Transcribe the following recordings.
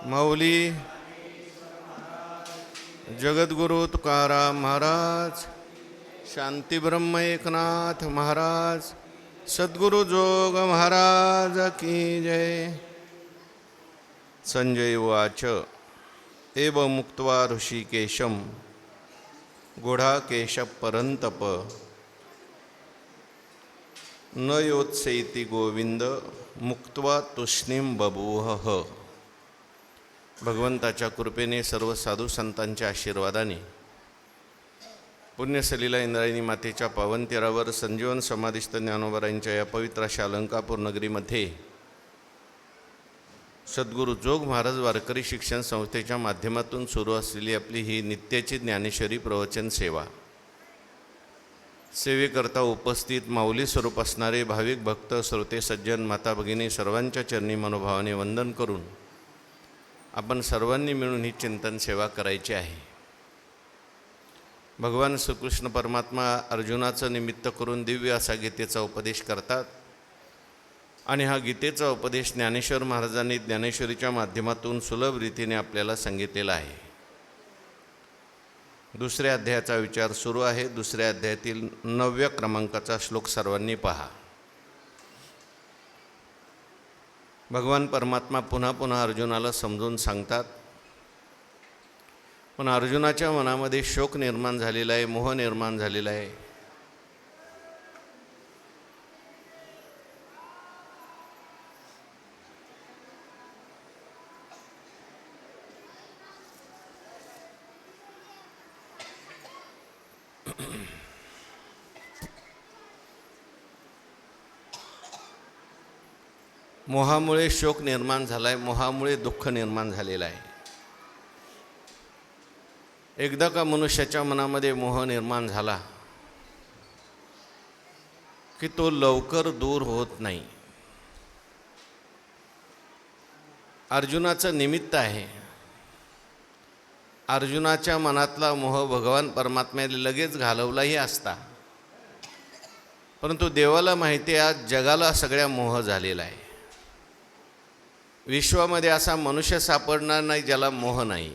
माऊली जगद्गुरु तुकाराम महाराज, शांतीब्रह्म एकनाथ महाराज, सद्गुरु जोग महाराज की जय. संजय उवाच एव मुक्त्वा ऋषिकेशं गुढाकेशः परन्तप न योत्सेति गोविंद मुक्त्वा तूष्णीं बभूवः. भगवंताच्या कृपेने सर्व साधू संतांच्या आशीर्वादाने पुण्यसलीला इंद्रायणी मातेच्या पावन तीरावर संजीवन समाधिस्थ ज्ञानोबारायांच्या या पवित्र अशा अलंकापूर नगरीमध्ये सद्गुरू जोग महाराज वारकरी शिक्षण संस्थेच्या माध्यमातून सुरू असलेली आपली ही नित्याची ज्ञानेश्वरी प्रवचन सेवा, सेवेकरता उपस्थित माऊली स्वरूप असणारे भाविक भक्त श्रोते सज्जन माता भगिनी सर्वांच्या चरणी मनोभावाने वंदन करून आपण सर्वांनी मिळून ही चिंतन सेवा करायची आहे. भगवान श्रीकृष्ण परमात्मा अर्जुनाचं निमित्त करून दिव्य असा गीतेचा उपदेश करतात आणि हा गीतेचा उपदेश ज्ञानेश्वर महाराजांनी ज्ञानेश्वरीच्या माध्यमातून सुलभ रीतीने आपल्याला सांगितलेला आहे. दुसऱ्या अध्यायाचा विचार सुरू आहे. दुसऱ्या अध्यायातील 9व्या क्रमांकाचा श्लोक सर्वांनी पहा. भगवान परमात्मा पुन्हा पुन्हा अर्जुनाला समजून सांगतात, पण अर्जुनाच्या मनामध्ये शोक निर्माण झालेला आहे, मोह निर्माण झालेला आहे. मोहामुळे शोक निर्माण झाला आहे, मोहामुळे दुःख निर्माण झालेलं आहे. एकदा का मनुष्याच्या मनामध्ये मोह निर्माण झाला की तो लवकर दूर होत नाही. अर्जुनाचं निमित्त आहे. अर्जुनाच्या मनातला मोह भगवान परमात्म्याने लगेच घालवलाही असता, परंतु देवाला माहिती आहे आज जगाला सगळ्या मोह झालेला आहे. विश्वामध्ये असा मनुष्य सापडणार नाही ज्याला मोह नाही,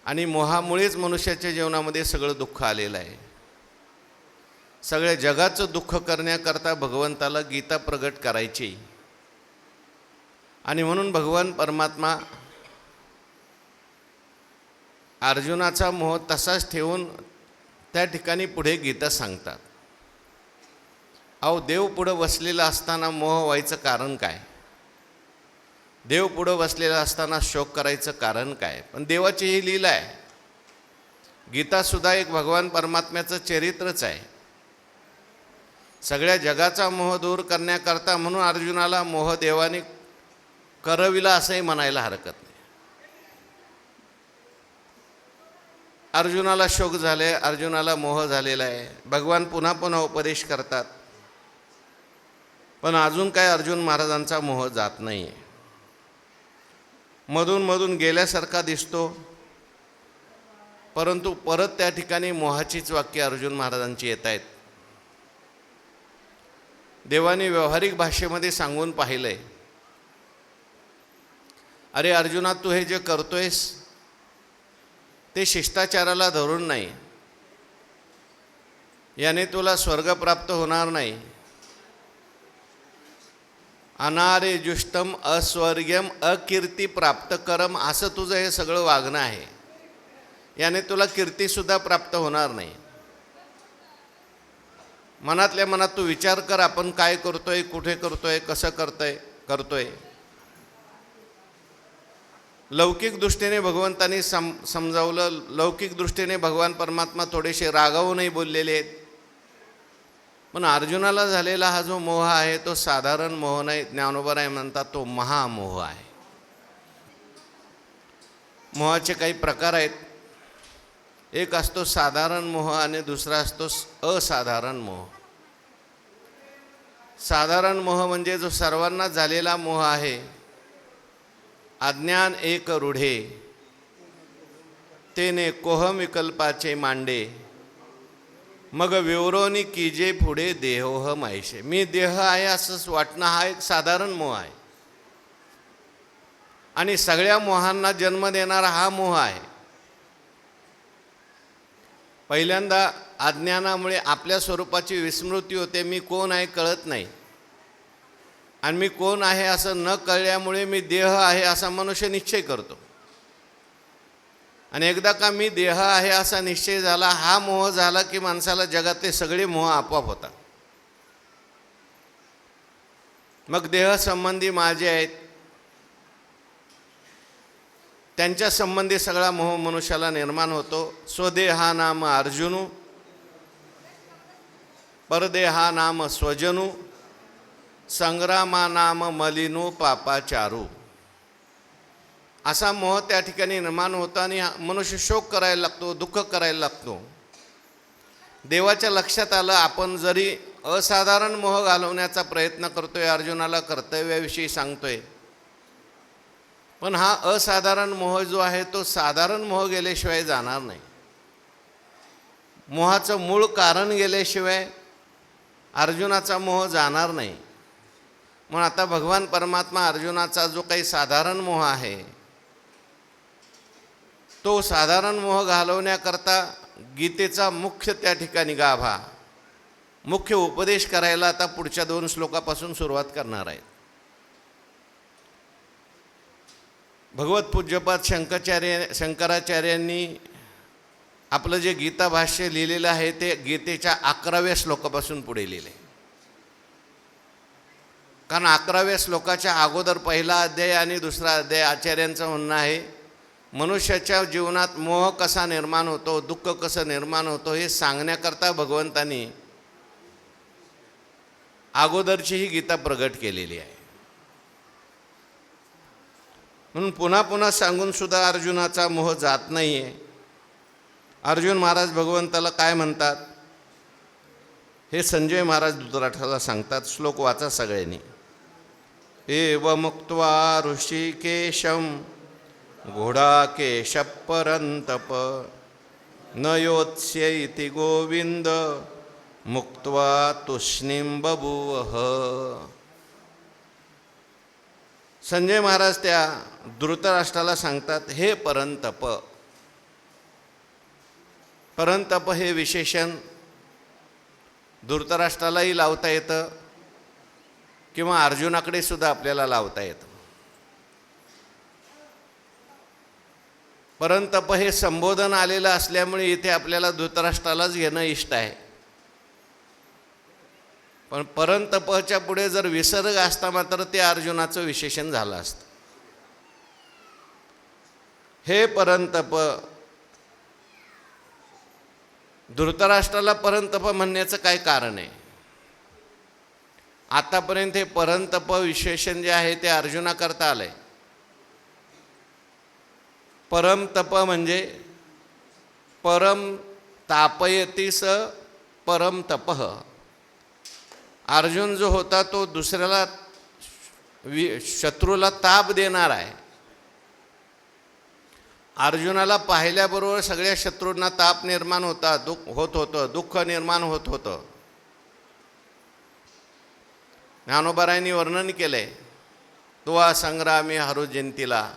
आणि मोहामुळेच मनुष्याच्या जीवनामध्ये सगळं दुःख आलेलं आहे. सगळ्या जगाचं दुःख करण्याकरता भगवंताला गीता प्रगट करायची, आणि म्हणून भगवान परमात्मा अर्जुनाचा मोह तसाच ठेवून त्या ठिकाणी पुढे गीता सांगतात. अहो, देव पुढं बसलेला असताना मोह व्हायचं कारण काय? देव पुढं बसलेला असताना शोक करायचं कारण काय? पण देवाची ही लीला आहे. गीतासुद्धा एक भगवान परमात्म्याचं चरित्रच आहे. सगळ्या जगाचा मोह दूर करण्याकरता म्हणून अर्जुनाला मोह देवाने करविला असंही म्हणायला हरकत नाही. अर्जुनाला शोक झाले, अर्जुनाला मोह झालेला आहे. भगवान पुन्हा पुन्हा उपदेश करतात, पण अजून काय अर्जुन महाराजांचा मोह जात नाही आहे. मधून मधून गेल्यासारखा दिसतो, परंतु परत त्या ठिकाणी मोहाचीच वाक्य अर्जुन महाराजांची येत आहेत. देवाने व्यावहारिक भाषेमध्ये सांगून पाहिलंय, अरे अर्जुना, तू हे जे करतोयस ते शिष्टाचाराला धरून नाही. याने तुला स्वर्ग प्राप्त होणार नाही. अनारे जुष्टम अस्वर्ग्यम अकीर्ती प्राप्त करम, असं तुझं हे सगळं वागणं आहे. याने तुला कीर्तीसुद्धा प्राप्त होणार नाही. मनातल्या मनात तू विचार कर, आपण काय करतोय, कुठे करतोय, कसं करतोय. लौकिक दृष्टीने भगवंतांनी समजावलं. लौकिक दृष्टीने भगवान परमात्मा थोडेसे रागावूनही बोललेले आहेत. पण अर्जुनाला झालेला हा जो मोह आहे तो साधारण मोह नाही. ज्ञानोबाराय म्हणतात तो महामोह आहे. मोहाचे काही प्रकार आहेत. एक असतो साधारण मोह आणि दुसरा असतो असाधारण मोह. साधारण मोह म्हणजे जो सर्वांना झालेला मोह आहे. अज्ञान एक रूढे तेने कोह विकल्पाचे मांडे, मग विवरोनी कीजे पुढे देहोह मायशे. मी देह आहे असंच वाटणं हा एक साधारण मोह आहे. आणि सगळ्या मोहांना जन्म देणारा हा मोह आहे. पहिल्यांदा अज्ञानामुळे आपल्या स्वरूपाची विस्मृती होते. मी कोण आहे कळत नाही, आणि मी कोण आहे असं न कळल्यामुळे मी देह आहे असा मनुष्य निश्चय करतो. आणि एकदा का मी देह आहे असा निश्चय झाला, हा मोह झाला की माणसाला जगातले सगळे मोह आपोआप होतात. मग देह संबंधी माझे आहेत, त्यांच्या संबंधी सगळा मोह मनुष्याला निर्माण होतो. स्वदेहा नाम अर्जुनू, परदेहा नाम स्वजनू, संग्रामा नाम मलिनू पापाचारू. असा मोह त्या ठिकाणी निर्माण होतो आणि मनुष्य शोक करायला लागतो, दुःख करायला लागतो. देवाच्या लक्षात आलं, आपण जरी असाधारण मोह घालवण्याचा प्रयत्न करतोय, अर्जुनाला कर्तव्याविषयी सांगतोय, पण हा असाधारण मोह जो आहे तो साधारण मोह गेल्याशिवाय जाणार नाही. मोहाचं मूळ कारण गेल्याशिवाय अर्जुनाचा मोह जाणार नाही. म्हणून आता भगवान परमात्मा अर्जुनाचा जो काही साधारण मोह आहे, तो साधारण मोह घालवण्याकरता गीतेचा मुख्य त्या ठिकाणी गाभा, मुख्य उपदेश करायला आता पुढच्या 2 श्लोकापासून सुरुवात करणार आहेत. भगवत पूज्यपाद शंकराचार्यांनी आपलं जे गीता भाष्य लिहिलेलं आहे ते गीतेच्या 11व्या श्लोकापासून पुढे लिहिले. कारण 11व्या श्लोकाच्या अगोदर पहिला अध्याय आणि दुसरा अध्याय आचार्यांचं म्हणणं आहे, मनुष्याच्या जीवनात मोह कसा निर्माण होतो, दुःख कसं निर्माण होतो हे सांगण्याकरता भगवंतांनी अगोदरची ही गीता प्रगट केलेली आहे. म्हणून पुन्हा पुन्हा सांगून सुद्धा अर्जुनाचा मोह जात नाही आहे. अर्जुन महाराज भगवंताला काय म्हणतात हे संजय महाराज धृतराष्ट्राला सांगतात. श्लोक वाचा सगळ्यांनी. एवमुक्त्वा ऋषिकेशं घोडाकेश परन्तप न योत्स्य इति गोविंद मुक्त्वा तूष्णीं बभूवः. संजय महाराज त्या धृतराष्ट्राला सांगतात, हे परंतप. परंतप हे विशेषण धृतराष्ट्रालाही लावता येतं किंवा अर्जुनाकडे सुद्धा आपल्याला लावता येतं. परंतप हे संबोधन आलेलं असल्यामुळे इथे आपल्याला धृतराष्ट्रालाच घेणं इष्ट आहे. पण परंतपच्या पुढे जर विसर्ग असता मात्र ते अर्जुनाचं विशेषण झालं असतं. हे परंतप. धृतराष्ट्राला परंतप म्हणण्याचं काय कारण आहे? आतापर्यंत हे परंतप विशेषण जे आहे ते अर्जुनाकरता आलंय. परम तप म्हणजे परम तापयती स परम तपः. अर्जुन जो होता तो दुसऱ्याला शत्रूला ताप देणार आहे. अर्जुनाला पाहिल्याबरोबर सगळ्या शत्रूंना ताप निर्माण होता, होत होतं, दुःख निर्माण होत होतं. ज्ञानोबारायांनी वर्णन केलंय, तुवा संग्रामी हरू जयंतीला.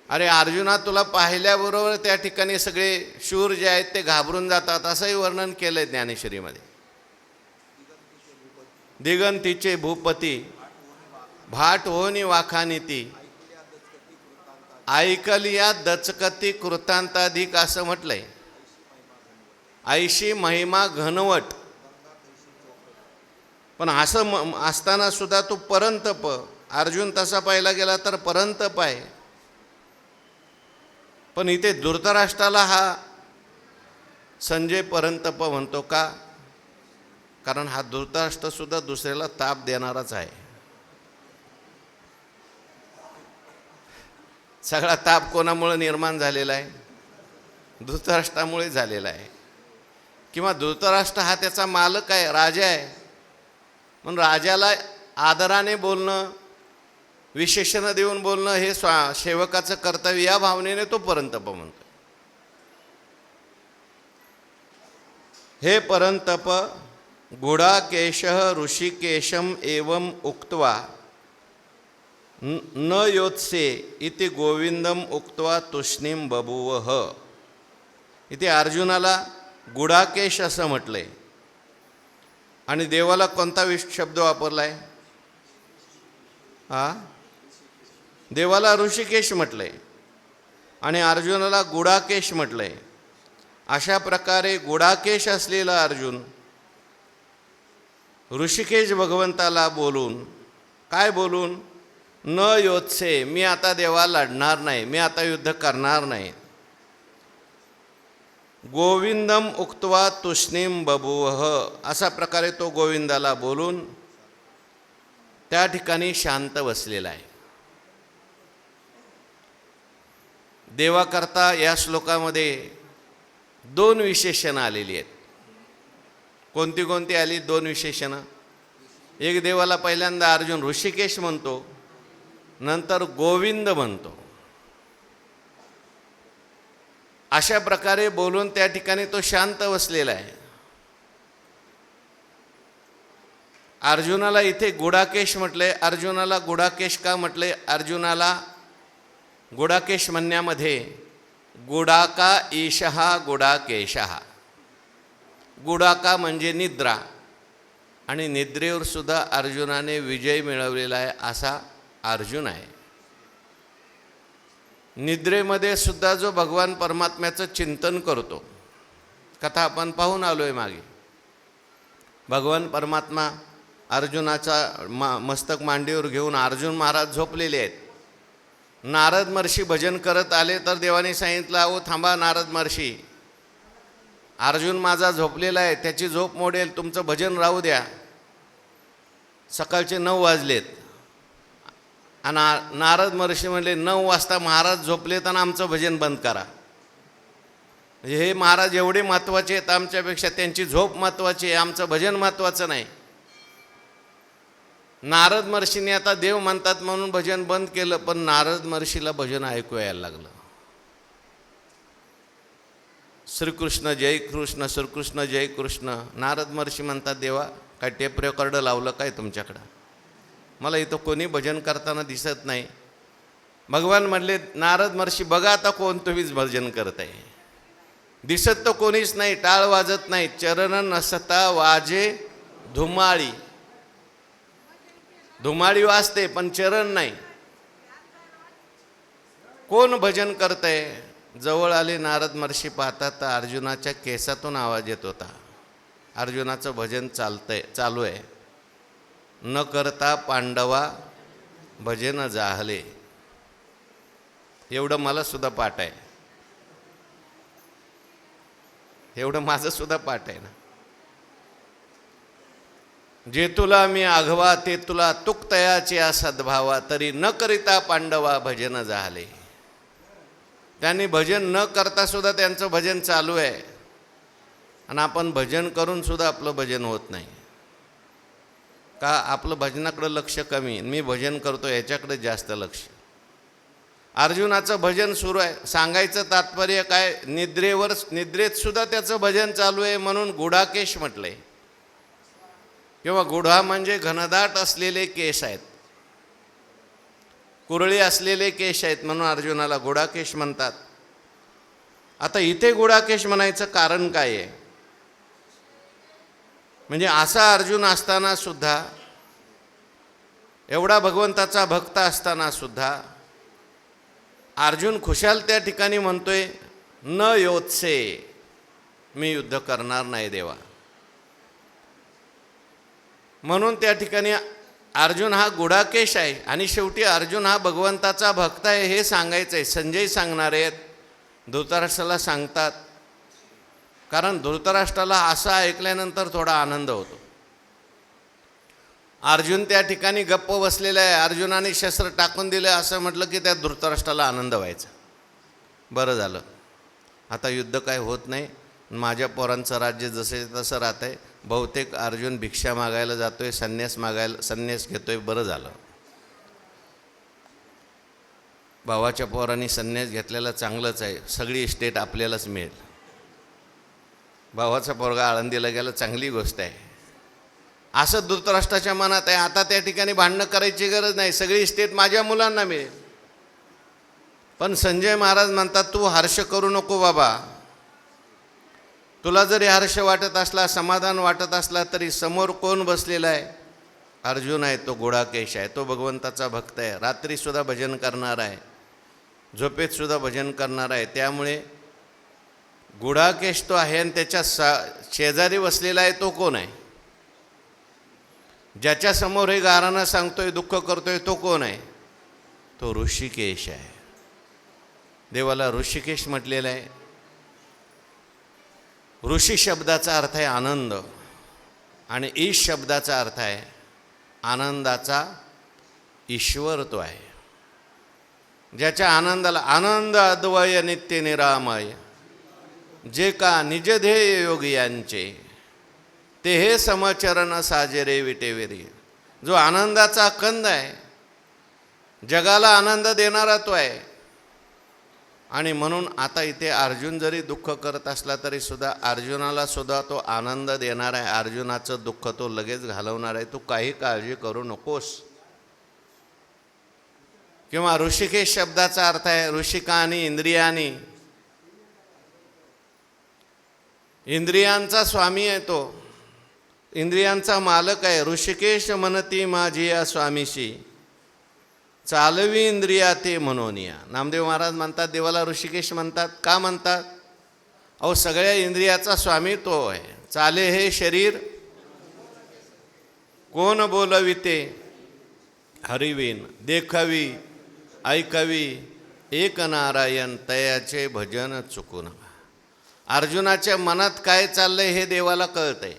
अरे अर्जुना, तुला पाहिल्याबरोबर त्या ठिकाणी सगळे शूर जे आहेत ते घाबरून जातात, असंही वर्णन केलं आहे ज्ञानेश्वरीमध्ये. दिगंतीचे भूपती भाट होनी वाखानीती ऐकलिया दचकती कृतांताधिक असं म्हटलंय. ऐशी महिमा घनवट. पण असं असताना सुद्धा तो परंतप. अर्जुन तसा पाहिला गेला तर परंतप आहे. पण इथे धृतराष्ट्राला हा संजय परंतप म्हणतो का? कारण हा धृतराष्ट्रसुद्धा दुसऱ्याला ताप देणाराच आहे. सगळा ताप कोणामुळे निर्माण झालेला आहे? धृतराष्ट्रामुळे झालेला आहे. किंवा धृतराष्ट्र हा त्याचा मालक आहे, राजा आहे. म्हणून राजाला आदराने बोलणं, विशेषण देऊन बोलणं हे सेवकाचं कर्तव्य, या भावनेने तो परंतप म्हणतो. हे परंतप गुडाकेश ऋषिकेशम एवं उक्त्वा. न योत्से इति गोविंदम उक्त्वा तुष्णीम बभूवः. इथे अर्जुनाला गुडाकेश असं म्हटलंय आणि देवाला कोणता शब्द वापरलाय? देवाला ऋषिकेश म्हटलंय आणि अर्जुनाला गुडाकेश म्हटलंय. अशा प्रकारे गुडाकेश असलेला अर्जुन ऋषिकेश भगवंताला बोलून काय बोलून? न योत्से, मी आता देवा लढणार नाही, मी आता युद्ध करणार नाही. गोविंदम उक्त्वा तुष्णीम बभूवः, असा प्रकारे तो गोविंदाला बोलून त्या ठिकाणी शांत बसलेला आहे. देवाकरता या श्लोकामध्ये 2 विशेषणं आलेली आहेत. कोणती कोणती आली 2 विशेषणं? एक, देवाला पहिल्यांदा अर्जुन ऋषिकेश म्हणतो, नंतर गोविंद म्हणतो. अशा प्रकारे बोलून त्या ठिकाणी तो शांत बसलेला आहे. अर्जुनाला इथे गुडाकेश म्हटले. अर्जुनाला गुडाकेश का म्हटले? अर्जुनाला गुडाकेश म्हणण्यामध्ये गुडाका ईशहा गुडाकेशहा. गुडाका म्हणजे निद्रा, आणि निद्रेवर सुद्धा अर्जुनाने विजय मिळवलेला आहे असा अर्जुन आहे. निद्रेमध्ये सुद्धा जो भगवान परमात्म्याचं चिंतन करतो, कथा आपण पाहून आलो आहे मागे. भगवान परमात्मा अर्जुनाचा मस्तक मांडीवर घेऊन अर्जुन महाराज झोपलेले आहेत. नारद महर्षी भजन करत आले तर देवाने सांगितलं, अहो थांबा नारद महर्षी, अर्जुन माझा झोपलेला आहे, त्याची झोप मोडेल, तुमचं भजन राहू द्या. सकाळचे 9 वाजलेत आणि नारद महर्षी म्हणले 9 वाजता महाराज झोपलेत आणि आमचं भजन बंद करा. म्हणजे हे महाराज एवढे महत्त्वाचे आहेत आमच्यापेक्षा, त्यांची झोप महत्त्वाची आहे, आमचं भजन महत्त्वाचं नाही. नारद महर्षीने आता देव म्हणतात म्हणून भजन बंद केलं, पण नारद महर्षीला भजन ऐकू यायला लागलं. श्रीकृष्ण जय कृष्ण, श्रीकृष्ण जय कृष्ण. नारद महर्षी म्हणतात, देवा काय टेप रेकॉर्ड लावलं काय तुमच्याकडं? मला इथं कोणी भजन करताना दिसत नाही. भगवान म्हणले, नारद महर्षी बघा आता कोण तुम्हीच भजन करत आहे. दिसत तर कोणीच नाही, टाळ वाजत नाही. चरण नसता वाजे धुमाळी. धुमाळी वाजते पण चरण नाही. कोण भजन करतंय? जवळ आले नारद महर्षी, पाहतात तर अर्जुनाच्या केसातून आवाज येत होता. अर्जुनाचं भजन चालू आहे. न करता पांडवा भजन जाहले. एवढं मला सुद्धा पाठ आहे, एवढं माझं सुद्धा पाठ आहे ना. जे तुला मी आघवा ते तुला तुक्तयाचे सद्भावा, तरी न करिता पांडवा भजन जाहले. त्यांनी भजन न करता सुद्धा त्यांचं भजन चालू आहे, आणि आपण भजन करून सुद्धा आपलं भजन होत नाही. का? आपलं भजनाकडं लक्ष कमी, मी भजन करतो याच्याकडे जास्त लक्ष. अर्जुनाचं भजन सुरू आहे. सांगायचं तात्पर्य काय? निद्रेत सुद्धा त्याचं भजन चालू आहे, म्हणून गुडाकेश म्हटलंय. किंवा गुढा म्हणजे घनदाट असलेले केस आहेत, कुरळी असलेले केस आहेत, म्हणून अर्जुनाला गुडाकेश म्हणतात. आता इथे गुडाकेश म्हणायचं कारण काय आहे? म्हणजे असा अर्जुन असताना सुद्धा, एवढा भगवंताचा भक्त असताना सुद्धा अर्जुन खुशाल त्या ठिकाणी म्हणतोय, न योत्से, मी युद्ध करणार नाही देवा. म्हणून त्या ठिकाणी अर्जुन हा गुडाकेश आहे. आणि शेवटी अर्जुन हा भगवंताचा भक्त आहे हे सांगायचं आहे. संजय सांगणार आहेत, धृतराष्ट्राला सांगतात. कारण धृतराष्ट्राला असं ऐकल्यानंतर थोडा आनंद होतो. अर्जुन त्या ठिकाणी गप्प बसलेला आहे, अर्जुनाने शस्त्र टाकून दिलं असं म्हटलं की त्या धृतराष्ट्राला आनंद व्हायचा. बरं झालं, आता युद्ध काय होत नाही, माझ्या पोरांचं राज्य जसे तसं राहत आहे. बहुतेक अर्जुन भिक्षा मागायला जातोय, संन्यास घेतोय. बरं झालं, भावाच्या पोरांनी संन्यास घेतलेला चांगलंच आहे, सगळी इस्टेट आपल्यालाच मिळेल. भावाचा पोरगा आळंदीला गेला, चांगली गोष्ट आहे. असं धृतराष्ट्राच्या मनात आहे. आता त्या ठिकाणी भांडणं करायची गरज नाही, सगळी इस्टेट माझ्या मुलांना मिळेल. पण संजय महाराज म्हणतात, तू हर्ष करू नको बाबा. तुला जरी हर्ष वाटत असला, समाधान वाटत असला, तरी समोर कोण बसलेला आहे? अर्जुन आहे. तो गुडाकेश आहे, तो भगवंताचा भक्त आहे, रात्रीसुद्धा भजन करणार आहे, झोपेतसुद्धा भजन करणार आहे. त्यामुळे गुडाकेश तो आहे. आणि त्याच्या शेजारी बसलेला आहे तो कोण आहे? ज्याच्यासमोर हे गारानं सांगतोय, दुःख करतोय, तो कोण आहे? तो ऋषिकेश आहे. देवाला ऋषिकेश म्हटलेलं आहे. ऋषी शब्दाचा अर्थ आहे आनंद, आणि ईश शब्दाचा अर्थ आहे आनंदाचा ईश्वर. तो आहे ज्याच्या आनंदाला आनंद अद्वय नित्य निरामय, जे का निज ध्येय योगी यांचे, ते हे समचरण साजरे विटेवेरी. जो आनंदाचा कंद आहे, जगाला आनंद देणारा तो आहे. आणि म्हणून आता इथे अर्जुन जरी दुःख करत असला तरी सुद्धा अर्जुनाला सुद्धा तो आनंद देणार आहे. अर्जुनाचं दुःख तो लगेच घालवणार आहे. तू काही काळजी करू नकोस. किंवा ऋषिकेश शब्दाचा अर्थ आहे ऋषिकानी इंद्रियानी. इंद्रियांचा स्वामी आहे तो, इंद्रियांचा मालक आहे. ऋषिकेश म्हणती माझी या स्वामीशी, चालवी इंद्रिया ते म्हणूनिया. नामदेव महाराज म्हणतात देवाला ऋषिकेश म्हणतात. का म्हणतात? अहो सगळ्या इंद्रियाचा स्वामी तो आहे. चाले हे शरीर कोण बोलविते, हरिवीन देखवी ऐकवी एक नारायण तयाचे भजन चुकू नका. अर्जुनाच्या मनात काय चाललंय हे देवाला कळतंय.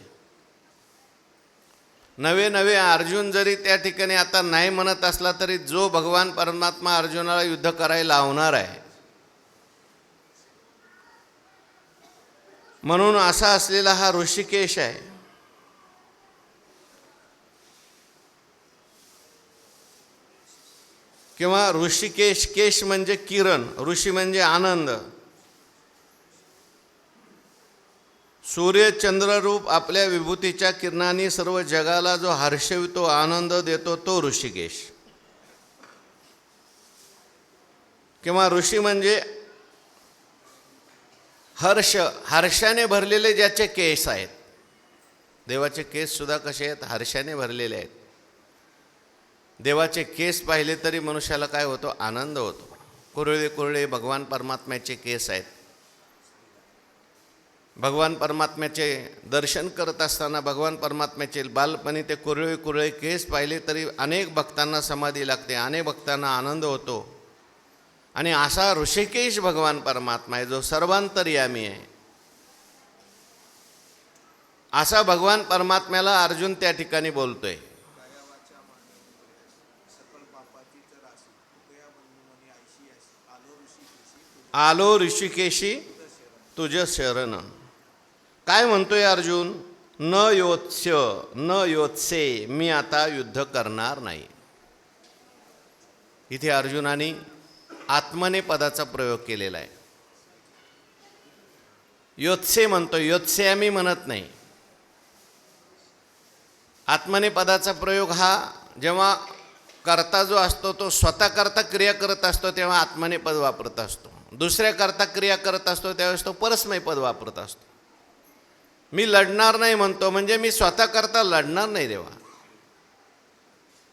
नवे नवे अर्जुन जरी त्या ठिकाणी आता नाही म्हणत असला तरी जो भगवान परमात्मा अर्जुनाला युद्ध करायला लावणार आहे, म्हणून असा असलेला हा ऋषिकेश आहे. किंवा ऋषिकेश, केश म्हणजे किरण, ऋषी म्हणजे आनंद. सूर्य चंद्ररूप आपल्या विभूतीच्या किरणांनी सर्व जगाला जो हर्षवितो, आनंद देतो, तो ऋषिकेश. किंवा ऋषी म्हणजे हर्ष, हर्षाने भरलेले ज्याचे केस आहेत. देवाचे केस सुद्धा कसे आहेत? हर्षाने भरलेले आहेत. देवाचे केस पाहिले तरी मनुष्याला काय होतो? आनंद होतो. कुरळे कुरळे भगवान परमात्म्याचे केस आहेत. भगवान परमात्म्याचे दर्शन करत असताना भगवान परमात्म्याचे बालपणी ते कुरळे कुरळे केस पाहिले तरी अनेक भक्तांना समाधी लागते, अनेक भक्तांना आनंद होतो. आणि असा ऋषिकेश भगवान परमात्मा आहे जो सर्वांतर्यामी आहे. असा भगवान परमात्म्याला अर्जुन त्या ठिकाणी बोलतोय. आलो ऋषिकेशी तुझ शरण. काय म्हणतोय अर्जुन? न योत्स्य न योत्से, मी आता युद्ध करणार नाही. इथे अर्जुनाने आत्मने पदाचा प्रयोग केलेला आहे. योत्से म्हणतो, योत्से आम्ही म्हणत नाही. आत्मने पदाचा प्रयोग हा जेव्हा कर्ता जो असतो तो स्वतः करता क्रिया करत असतो तेव्हा आत्मने पद वापरत असतो. दुसऱ्या करता क्रिया करत असतो त्यावेळेस तो परस्मै पद वापरत असतो. मी लढणार नाही म्हणतो म्हणजे मी स्वतः करता लढणार नाही. देवा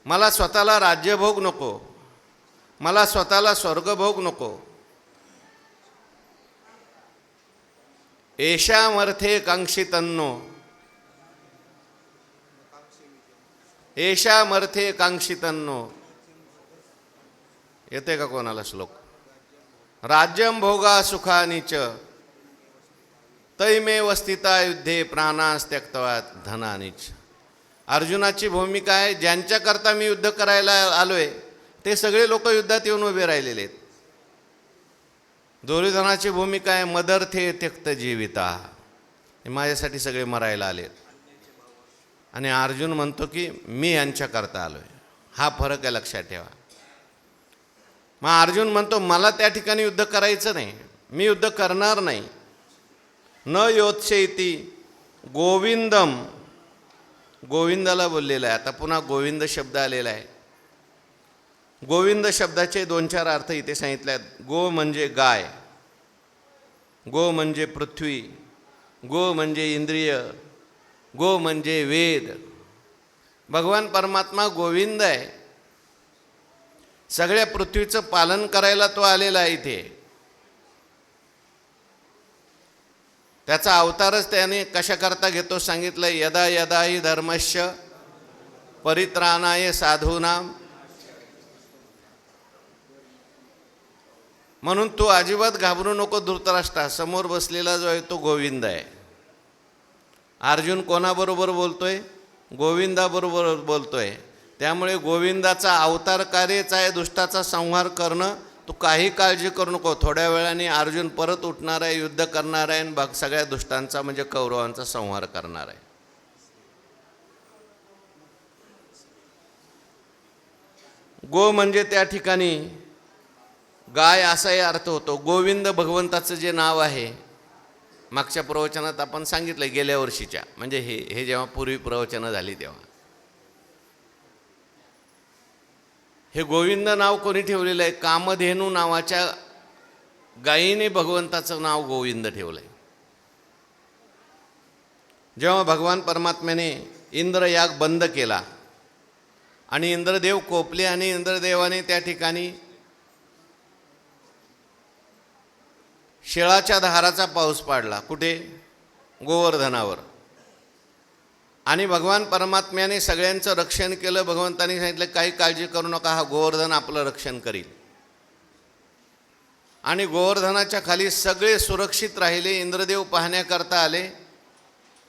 मला स्वतःला राज्यभोग नको, मला स्वतःला स्वर्गभोग नको. एषामर्थे कांक्षितन्नो, एषामर्थे कांक्षितन्नो. येते का कोणाला श्लोक? राज्यं भोगा सुखानीच तैमेव स्थिता युद्धे प्राणास त्यक्त्वा धनानीच. अर्जुनाची भूमिका आहे, ज्यांच्याकरता मी युद्ध करायला आलोय ते सगळे लोक युद्धात येऊन उभे राहिलेले आहेत. दुर्योधनाची भूमिका आहे, मदर्थे त्यक्त जीविता, माझ्यासाठी सगळे मरायला आलेत. आणि अर्जुन म्हणतो की मी यांच्याकरता आलोय. हा फरक आहे, लक्षात ठेवा. मग अर्जुन म्हणतो मला त्या ठिकाणी युद्ध करायचं नाही, मी युद्ध करणार नाही. न योत्सेति गोविंदम गोविंदाला बोललेला आहे. आता पुन्हा गोविंद शब्द आलेला आहे. गोविंद शब्दाचे 2-4 अर्थ इथे सांगितले आहेत. गो म्हणजे गाय, गो म्हणजे पृथ्वी, गो म्हणजे इंद्रिय, गो म्हणजे वेद. भगवान परमात्मा गोविंद आहे. सगळ्या पृथ्वीचं पालन करायला तो आलेला आहे इथे. त्याचा अवतारच त्याने कशाकरता घेतो सांगितलं. यदा यदा हि धर्मस्य परित्राणाय साधूनाम. म्हणून तू अजिबात घाबरू नको धृतराष्ट्रा. समोर बसलेला जो आहे तो गोविंद आहे. अर्जुन कोणाबरोबर बोलतोय? गोविंदाबरोबर बोलतोय. त्यामुळे गोविंदाचा अवतार कार्यच आहे दुष्टाचा संहार करणं. तू काही काळजी करू नको. थोड्या वेळाने अर्जुन परत उठणार आहे, युद्ध करणार आहे आणि सगळ्या दुष्टांचा म्हणजे कौरवांचा संहार करणार आहे. गो म्हणजे त्या ठिकाणी गाय असाही अर्थ होतो. गोविंद भगवंताचं जे नाव आहे, मागच्या प्रवचनात आपण सांगितलं गेल्या वर्षीच्या, म्हणजे हे जेव्हा पूर्वी प्रवचनं झाली तेव्हा हे गोविंद नाव कोणी ठेवलेलं आहे? कामधेनू नावाच्या गायीने भगवंताचं नाव गोविंद ठेवलं आहे. जेव्हा भगवान परमात्म्याने इंद्रयाग बंद केला आणि इंद्रदेव कोपले आणि इंद्रदेवाने त्या ठिकाणी शेळाच्या धाराचा पाऊस पाडला. कुठे? गोवर्धनावर. आणि भगवान परमात्म्याने सगळ्यांचं रक्षण केलं. भगवंताने सांगितलं काही काळजी करू नका, हा गोवर्धन आपलं रक्षण करील. आणि गोवर्धनाच्या खाली सगळे सुरक्षित राहिले. इंद्रदेव पाहण्याकरता आले,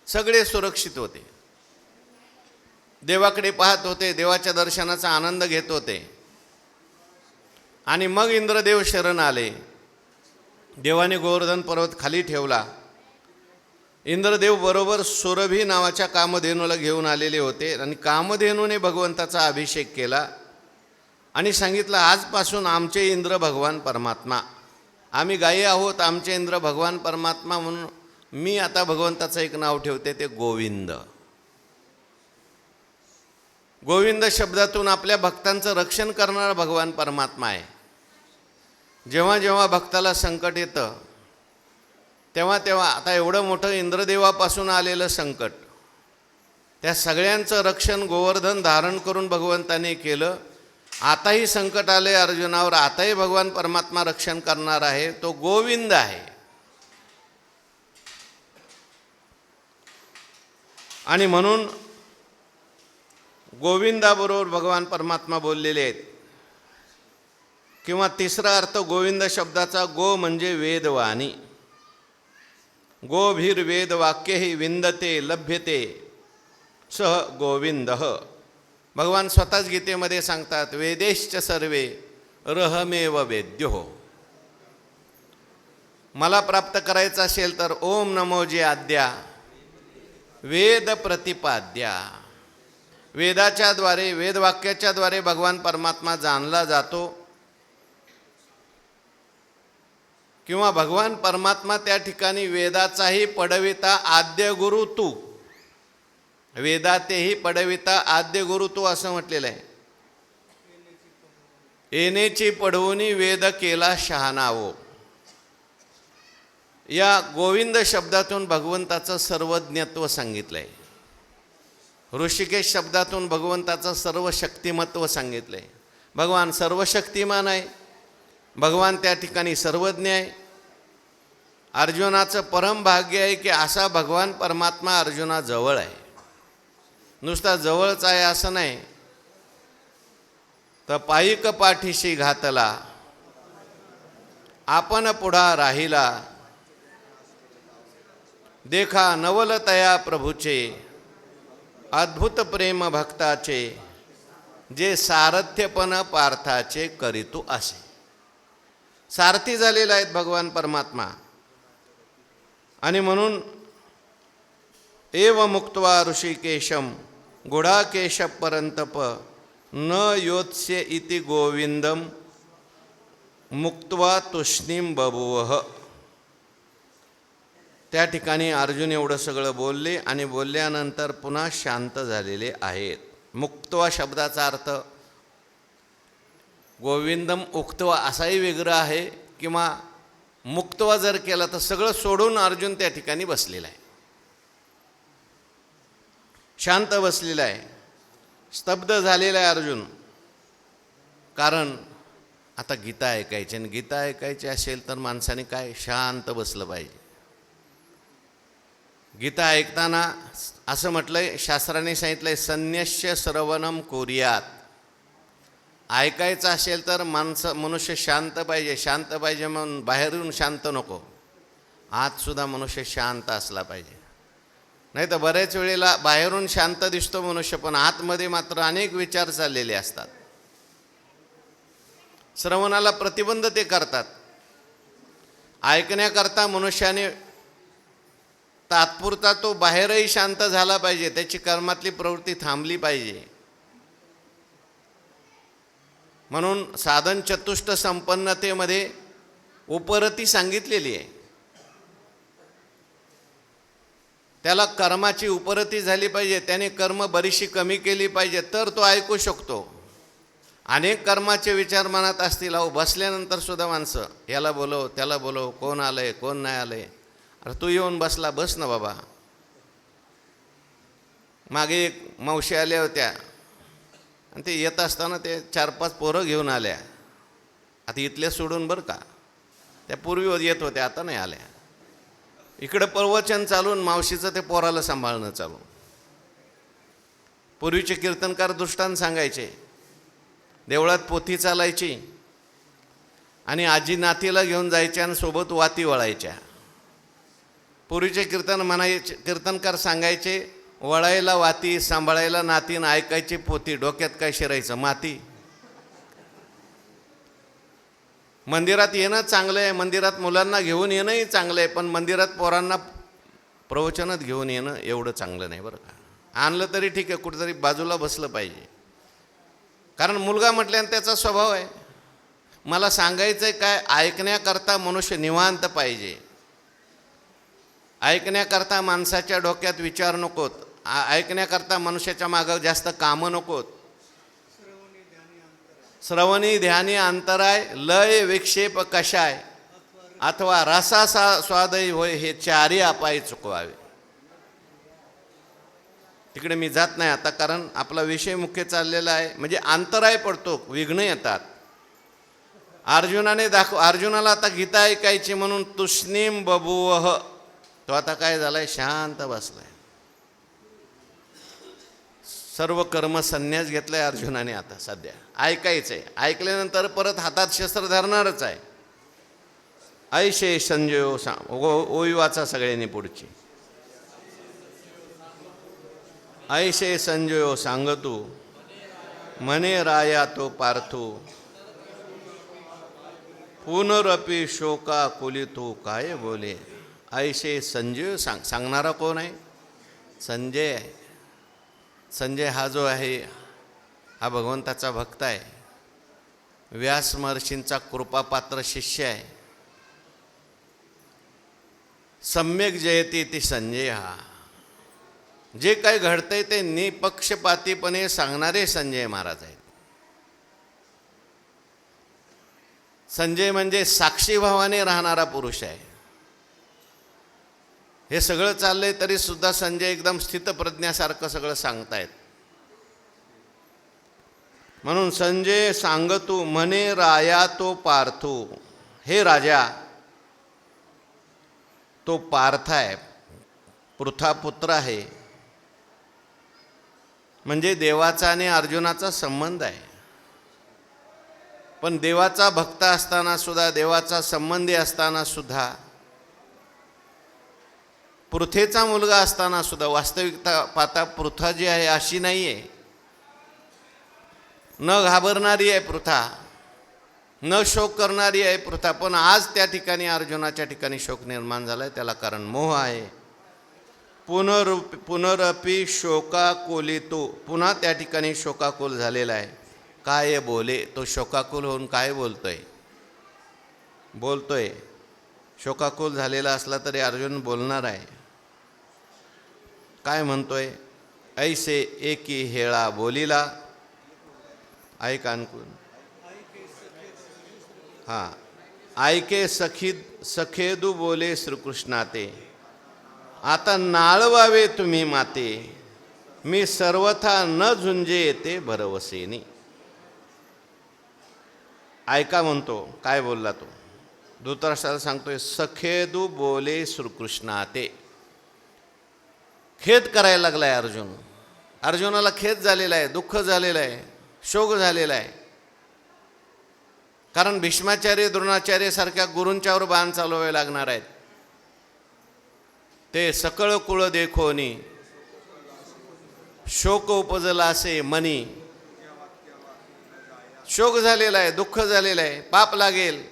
सगळे सुरक्षित होते. देवाकडे पाहत होते, देवाच्या दर्शनाचा आनंद घेत होते. आणि मग इंद्रदेव शरण आले. देवाने गोवर्धन पर्वत खाली ठेवला. इंद्रदेव बरोबर सुरभी नावाच्या कामधेनूला घेऊन आलेले होते आणि कामधेनूने भगवंताचा अभिषेक केला आणि सांगितलं आजपासून आमचे इंद्र भगवान परमात्मा, आम्ही गायी आहोत, आमचे इंद्र भगवान परमात्मा. म्हणून मी आता भगवंताचं एक नाव ठेवते, ते गोविंद. गोविंद शब्दातून आपल्या भक्तांचं रक्षण करणारा भगवान परमात्मा आहे. जेव्हा जेव्हा भक्ताला संकट येतं तेव्हा तेव्हा आता एवढं मोठं इंद्रदेवापासून आलेलं संकट, त्या सगळ्यांचं रक्षण गोवर्धन धारण करून भगवंताने केलं. आताही संकट आले अर्जुनावर, आताही भगवान परमात्मा रक्षण करणार आहे, तो गोविंद आहे. आणि म्हणून गोविंदाबरोबर भगवान परमात्मा बोललेले आहेत. किंवा तिसरा अर्थ गोविंद शब्दाचा, गो म्हणजे वेदवाणी. गोभिर्वेद वाक्यहि विंदते लभ्यते सह गोविंद. भगवान स्वतःच गीतेमध्ये सांगतात, वेदेश्च सर्वे रहमेव वेद्यो. मला प्राप्त करायचं असेल तर ओम नमो जे आद्या वेद प्रतिपाद्या. वेदाच्या द्वारे, वेदवाक्याच्या द्वारे भगवान परमात्मा जाणला जातो. किंवा भगवान परमात्मा त्या ठिकाणी वेदाचाही पडविता आद्य गुरु तू. वेदातेही पडविता आद्य गुरु तू असं म्हटलेलं आहे. येनेची पडवुनी वेद केला शहाणावो. या गोविंद शब्दातून भगवंताचं सर्वज्ञत्व सांगितलं आहे. ऋषिकेश शब्दातून भगवंताचं सर्व शक्तिमत्व सांगितलं आहे. भगवान सर्वशक्तिमान आहे. भगवान त्या ठिकाणी सर्वज्ञ आहे. अर्जुनाचं परम भाग्य आहे की असा भगवान परमात्मा अर्जुनाजवळ आहे. नुसता जवळच आहे असं नाही, तर पायिक पाठीशी घातला आपण पुढा राहिला. देखा नवलतया प्रभूचे अद्भुत प्रेम भक्ताचे. जे सारथ्यपण पार्थाचे करीतू असे. सारथी झालेला आहेत भगवान परमात्मा. आणि म्हणून एव मुक्त्वा ऋषिकेशम गुढाकेश परंतप न योत्स्य इति गोविंदम मुक्त्वा तुष्णीम बभुवः. त्या ठिकाणी अर्जुन एवढं सगळं बोलले आणि बोलल्यानंतर पुन्हा शांत झालेले आहेत. मुक्त्वा शब्दाचा अर्थ गोविंदम उक्त्वा असाही वेगळा आहे, किंवा मुक्त्वा जर केला तर सगळं सोडून अर्जुन त्या ठिकाणी बसलेला आहे, शांत बसलेला आहे, स्तब्ध झालेला आहे अर्जुन. कारण आता गीता ऐकायची, आणि गीता ऐकायची असेल तर माणसाने काय शांत बसलं पाहिजे. गीता ऐकताना असं म्हटलंय, शास्त्राने सांगितलंय संन्यस्य श्रवणम कुर्यात. ऐकायचं असेल तर मनुष्य शांत पाहिजे. शांत पाहिजे म्हणून बाहेरून शांत नको, आतसुद्धा मनुष्य शांत असला पाहिजे. नाही तर बऱ्याच वेळेला बाहेरून शांत दिसतो मनुष्य, पण आतमध्ये मात्र अनेक विचार चाललेले असतात. श्रवणाला प्रतिबंध ते करतात. ऐकण्याकरता मनुष्याने तात्पुरता तो बाहेरही शांत झाला पाहिजे, त्याची कर्मातली प्रवृत्ती थांबली पाहिजे. म्हणून साधन चतुष्ट संपन्नतेमध्ये उपरती सांगितलेली आहे. त्याला कर्माची उपरती झाली पाहिजे, त्याने कर्म बरीचशी कमी केली पाहिजे, तर तो ऐकू शकतो. अनेक कर्माचे विचार मनात असतील, अहो बसल्यानंतर सुद्धा माणसं याला बोलव त्याला बोलव, कोण आलंय कोण नाही आलंय. अरे तू येऊन बसला, बस ना बाबा. मागे एक मावशी आल्या होत्या, आणि ते येत असताना ते 4-5 पोरं घेऊन आल्या. आता इथल्या सोडून बरं का, त्या पूर्वी येत होत्या, आता नाही आल्या. इकडं प्रवचन चालून मावशीचं ते पोराला सांभाळणं चालू. पूर्वीचे कीर्तनकार दृष्टांत सांगायचे, देवळात पोथी चालायची आणि आजी नातीला घेऊन जायच्या आणि सोबत वाती वळायच्या. पूर्वीचे कीर्तनकार सांगायचे, वळायला वाती, सांभाळायला नाती, ऐकायची पोथी. डोक्यात काय शिरायचं, माती. मंदिरात येणं चांगलं आहे, मंदिरात मुलांना घेऊन येणंही चांगलं आहे, पण मंदिरात पोरांना प्रवचनात घेऊन येणं एवढं चांगलं नाही बरं का. आणलं तरी ठीक आहे, कुठेतरी बाजूला बसलं पाहिजे. कारण मुलगा म्हटल्यानं त्याचा स्वभाव आहे. मला सांगायचं आहे काय, ऐकण्याकरता मनुष्य निवांत पाहिजे. ऐकण्याकरता माणसाच्या डोक्यात विचार नकोत. ऐकण्याकरता मनुष्याच्या मागं जास्त कामं नकोत. श्रवणी ध्यानी अंतराय, लय विक्षेप कशाय, अथवा रसा स्वादय होय, हे चारी अपाय चुकवावे. तिकडे मी जात नाही आता, कारण आपला विषय मुख्य चाललेला आहे. म्हणजे अंतराय पडतो, विघ्न येतात. अर्जुनाला आता गीता ऐकायची म्हणून तुष्णीम बभूवः, तो आता काय झालाय, शांत बसलाय. सर्व कर्म संन्यास घेतलाय अर्जुनाने. आता सध्या ऐकायचंय, ऐकल्यानंतर परत हातात शस्त्र धरणारच आहे. ऐशे संजयो ओवी वाचा सगळ्यांनी पुढची. ऐशे संजयो सांगतू, मने राया तो पार्थू, पुनरपी शोका कुलितू काय बोले. ऐशे संजय सांगणारा कोण आहे, संजय आहे. संजय हा जो आहे हा भगवंताचा भक्त आहे, व्यास महर्षींचा कृपापात्र शिष्य आहे. सम्यक जयते ती संजय. हा जे काही घडतंय ते निपक्षपातीपणे सांगणारे संजय महाराज आहेत. संजय म्हणजे साक्षीभावाने राहणारा पुरुष आहे. हे सगळं चाललंय तरी सुद्धा संजय एकदम स्थितप्रज्ञासारखं सगळं सांगतायत. म्हणून संजय सांगतू, म्हणे राया तो पार्थू. हे राजा, तो पार्थ आहे, पृथा पुत्र आहे. म्हणजे देवाचा आणि अर्जुनाचा संबंध आहे. पण देवाचा भक्त असताना सुद्धा, देवाचा संबंधी असताना सुद्धा, पृथेचा मुलगा असताना सुद्धा, वास्तविकता पाहता पृथा जी आहे अशी नाही आहे. न घाबरणारी आहे पृथा, न शोक करणारी आहे पृथा. पण आज त्या ठिकाणी अर्जुनाच्या ठिकाणी शोक निर्माण झाला आहे. त्याला कारण मोह आहे. पुनरपी शोकाकुलितो, पुन्हा त्या ठिकाणी शोकाकुल झालेला आहे. काय बोले, तो शोकाकुल होऊन काय बोलतोय. शोकाकुल झालेला असला तरी अर्जुन बोलणार आहे. काय म्हणतोय? ऐसे एकी हेळा बोलिला. ऐक आणकून. हां, ऐके सखेदू बोले श्रीकृष्णाते, आता नाळवावे तुम्ही माते, मी सर्वथा न झुंजे येते भरवसेनी. ऐका म्हणतो, काय बोलला तो? धृतराष्ट्राला सांगतोय, सखेदू बोले श्रीकृष्णाते. खेद करायला लागलाय अर्जुन. अर्जुनाला खेद झालेला आहे, दुःख झालेलं आहे, शोक झालेला आहे. कारण भीष्माचार्य द्रोणाचार्य सारख्या गुरूंच्यावर बाण चालवावे लागणार आहेत. ते सकळ कुळ देखोनी शोक उपजला असे मनी. शोक झालेला आहे, दुःख झालेलं आहे, पाप लागेल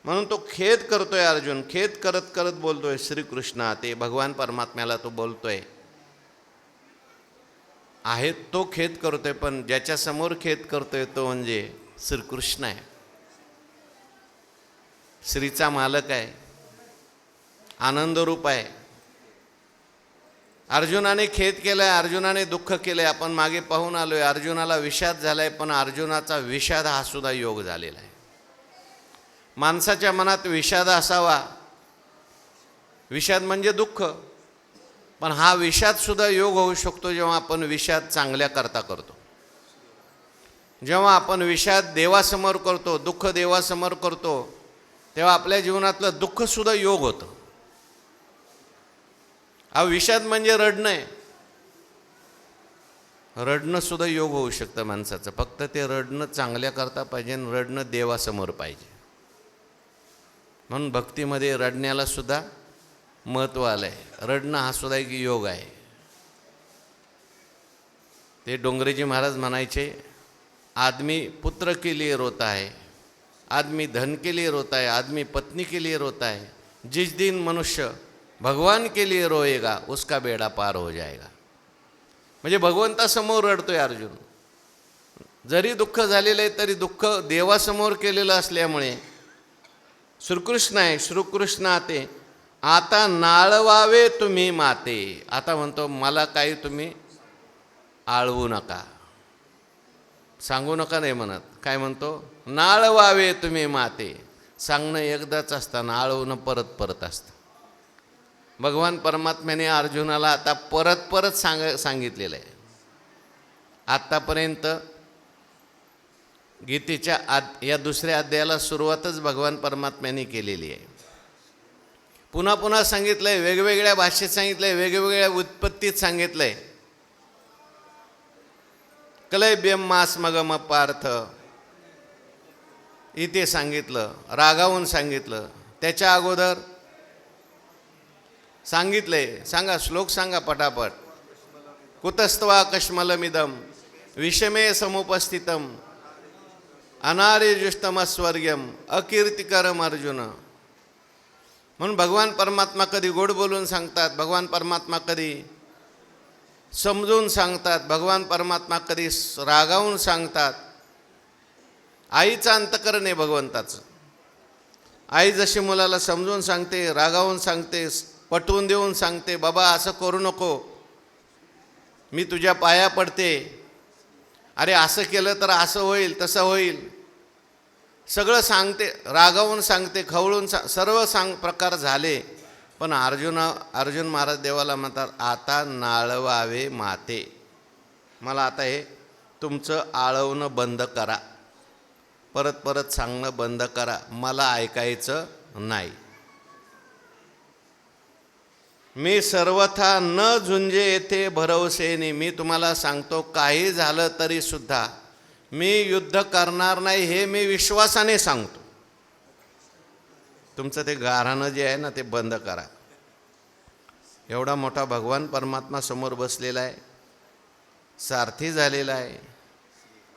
म्हणून तो खेद करतोय. अर्जुन खेद करत करत बोलतोय श्रीकृष्णा. ते भगवान परमात्म्याला तो बोलतोय आहे, तो खेद करतोय. पण ज्याच्यासमोर खेद करतोय तो म्हणजे श्रीकृष्ण आहे. श्रीचा मालक आहे, आनंदरूप आहे. अर्जुनाने खेद केलाय, अर्जुनाने दुःख केलंय. आपण मागे पाहून आलोय, अर्जुनाला विषाद झालाय. पण अर्जुनाचा विषाद हा सुद्धा योग झालेला आहे. माणसाच्या मनात विषाद असावा, विषाद म्हणजे दुःख, पण हा विषाद सुद्धा योग होऊ शकतो जेव्हा आपण विषाद चांगल्या करता करतो. जेव्हा आपण विषाद देवासमोर करतो, दुःख देवासमोर करतो, तेव्हा आपल्या जीवनातलं दुःख सुद्धा योग होतं. हा विषाद म्हणजे रडणं आहे. रडणं सुद्धा योग होऊ शकतं माणसाचं. फक्त ते रडणं चांगल्या करता पाहिजे आणि रडणं देवासमोर पाहिजे. म्हणून भक्तीमध्ये रडण्याला सुद्धा महत्त्व आलं आहे. रडणं हा सुद्धा एक योग आहे. ते डोंगरेजी महाराज म्हणायचे, आदमी पुत्र के लिए रोता है, आदमी धन के लिए रोता है, आदमी पत्नी के लिए रोता है, जिस दिन मनुष्य भगवान के लिए रोएगा उसका बेड़ा पार हो जाएगा. म्हणजे भगवंतासमोर रडतोय अर्जुन. जरी दुःख झालेलं आहे तरी दुःख देवासमोर केलेलं असल्यामुळे श्रीकृष्ण आहे. श्रीकृष्ण ते आता नाळवावे तुम्ही माते. आता म्हणतो मला काही तुम्ही आळवू नका, सांगू नका नाही म्हणत. काय म्हणतो? नाळवावे तुम्ही माते. सांगणं एकदाच असतं, आळवणं परत परत असतं. भगवान परमात्म्याने अर्जुनाला आता परत परत सांगितलेलं आहे. आत्तापर्यंत गीतेच्या या दुसऱ्या अध्यायाला सुरुवातच भगवान परमात्म्याने केलेली आहे. पुन्हा पुन्हा सांगितलं आहे, वेगवेगळ्या भाषेत सांगितलं आहे, वेगवेगळ्या उत्पत्तीत सांगितलं आहे. कलैब्यम मास मगम पार्थ इथे सांगितलं, रागावून सांगितलं. त्याच्या अगोदर सांगितलंय. सांगा, श्लोक सांगा पटापट. कुतस्त्वा कश्मलमिदम विषमे समुपस्थितम अनार्यजुष्टमस्वर्ग्यम अकीर्तिकरम अर्जुन. म्हणून भगवान परमात्मा कधी गोड बोलून सांगतात, भगवान परमात्मा कधी समजून सांगतात, भगवान परमात्मा कधी रागावून सांगतात. आईचं अंतकरण आहे भगवंताचं. आई जशी मुलाला समजून सांगते, रागावून सांगते, पटवून देऊन सांगते, बाबा असं करू नको, मी तुझ्या पाया पडते, अरे असं केलं तर असं होईल, तसं होईल, सगळं सांगते, रागावून सांगते, खवळून सर्व प्रकार झाले. पण अर्जुन महाराज देवाला म्हणतात, आता नाळवावे माते. मला आता हे तुमचं आळवणं बंद करा, परत परत सांगणं बंद करा, मला ऐकायचं नाही. मी सर्वथा न झुंजे येथे भरवसेने. मी तुम्हाला सांगतो, काही झालं तरी सुद्धा मी युद्ध करणार नाही, हे मी विश्वासाने सांगतो. तुमचं ते गाऱ्हाणं जे आहे ना ते बंद करा. एवढा मोठा भगवान परमात्मा समोर बसलेला आहे, सारथी झालेला आहे.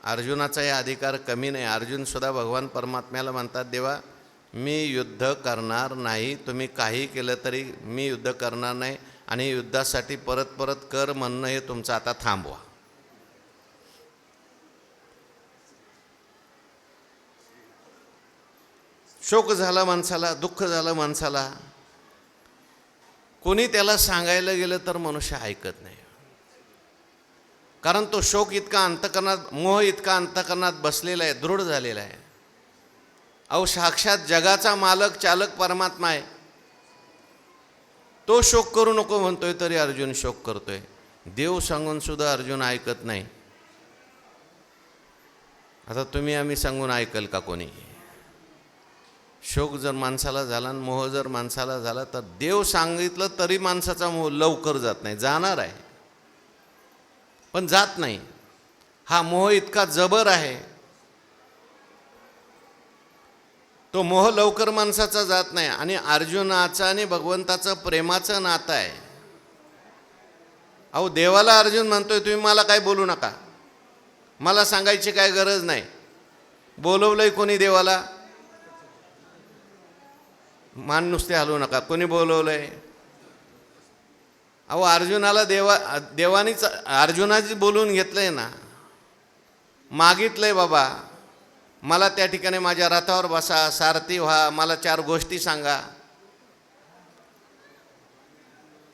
अर्जुनाचा हे अधिकार कमी नाही. अर्जुन सुद्धा भगवान परमात्म्याला म्हणतात, देवा मी युद्ध करणार नाही, तुम्ही काही केलं तरी मी युद्ध करणार नाही, आणि युद्धासाठी परत परत कर म्हणणं हे तुमचं आता थांबवा. शोक झाला माणसाला, दुःख झालं माणसाला, कोणी त्याला सांगायला गेलं तर मनुष्य ऐकत नाही. कारण तो शोक इतका अंतकरणात, मोह इतका अंतकरणात बसलेला आहे, दृढ झालेला आहे. अहो साक्षात जगाचा मालक चालक परमात्मा आहे, तो शोक करू नको म्हणतोय तरी अर्जुन शोक करतोय. देव सांगून सुद्धा अर्जुन ऐकत नाही. आता तुम्ही आम्ही सांगून ऐकल का कोणी? शोक जर माणसाला झाला आणि मोह जर माणसाला झाला तर देव सांगितलं तरी माणसाचा मोह लवकर जात नाही. जाणार आहे पण जात नाही. हा मोह इतका जबर आहे, तो मोह लवकर माणसाचा जात नाही. आणि अर्जुनाचं आणि भगवंताचं प्रेमाचं नातं आहे. अहो देवाला अर्जुन म्हणतोय तुम्ही मला काय बोलू नका, मला सांगायची काय गरज नाही. बोलवलंय कोणी देवाला? मान नुसते हलवू नका. कोणी बोलवलंय? अहो अर्जुनाला देवानीच अर्जुनाची बोलून घेतलंय ना, मागितलंय बाबा मला त्या ठिकाणी माझ्या रथावर बसा, सारथी व्हा, मला 4 गोष्टी सांगा.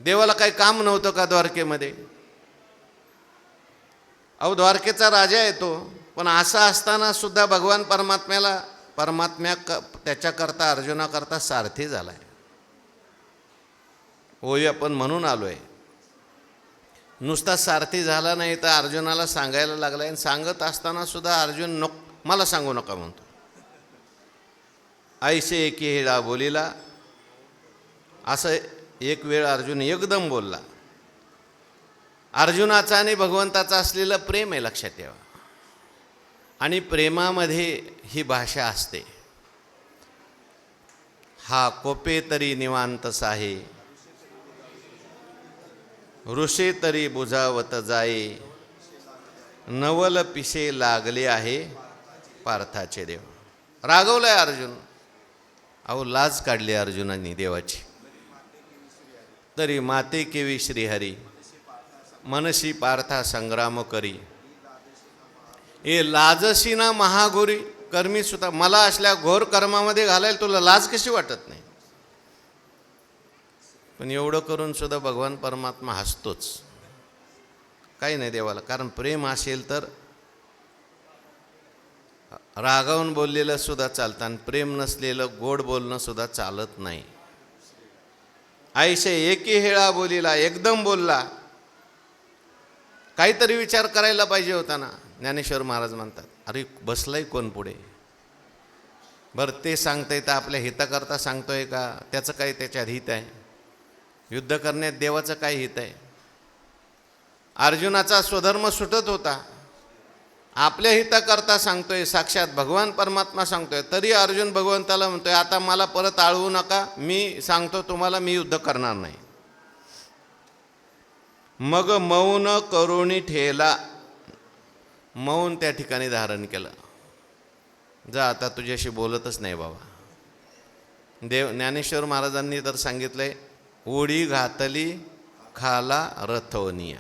देवाला काही काम नव्हतं का द्वारकेमध्ये? अहो द्वारकेचा राजा आहे तो, पण असं असताना सुद्धा भगवान परमात्म्या त्याच्याकरता अर्जुनाकरता सारथी झालाय. होय आपण म्हणून आलोय. नुसता सारथी झाला नाही तर अर्जुनाला सांगायला लागलाय. आणि सांगत असताना सुद्धा अर्जुन मला सांगू नका म्हणतो. ऐसे एकी हेळा बोलिला, असं एक वेळ अर्जुन एकदम बोलला. अर्जुनाचा आणि भगवंताचा असलेलं प्रेम आहे, लक्षात ठेवा. आणि प्रेमामध्ये ही भाषा असते. हा कोपे तरी निवांत साहे, ऋषे तरी बुजावत जाये, नवल पिसे लागले आहे पार्थाचे देव. रागवलाय अर्जुन. अहो लाज काढली अर्जुनाने देवाची. तरी माते केवी श्रीहरी, मनसी पार्था संग्राम करी. ए लाजशी ना महाघोरी कर्मी सुद्धा, मला असल्या घोर कर्मामध्ये घालायला तुला लाज कशी वाटत नाही? पण एवढं करून सुद्धा भगवान परमात्मा हसतोच. काही नाही देवाला, कारण प्रेम असेल तर रागावून बोललेलं सुद्धा चालतं आणि प्रेम नसलेलं गोड बोलणं सुद्धा चालत नाही. ऐसे एकी हेळा बोलिला, एकदम बोलला. काहीतरी विचार करायला पाहिजे होता ना. ज्ञानेश्वर महाराज म्हणतात, अरे बसलाय कोण पुढे? बरं ते सांगताय तर आपल्या हिताकरता सांगतोय का? त्याचं काय त्याच्यात हित आहे? युद्ध करण्यात देवाचं काय हित आहे? अर्जुनाचा स्वधर्म सुटत होता, आपल्या हिताकरता सांगतोय, साक्षात भगवान परमात्मा सांगतोय. तरी अर्जुन भगवंताला म्हणतोय आता मला परत आळवू नका, मी सांगतो तुम्हाला मी युद्ध करणार नाही. मग मौन करुणी ठेला, मौन त्या ठिकाणी धारण केलं. जा आता तुझ्याशी बोलतच नाही बाबा. ज्ञानेश्वर महाराजांनी तर सांगितलंय, उडी घातली खाला रथवनिया,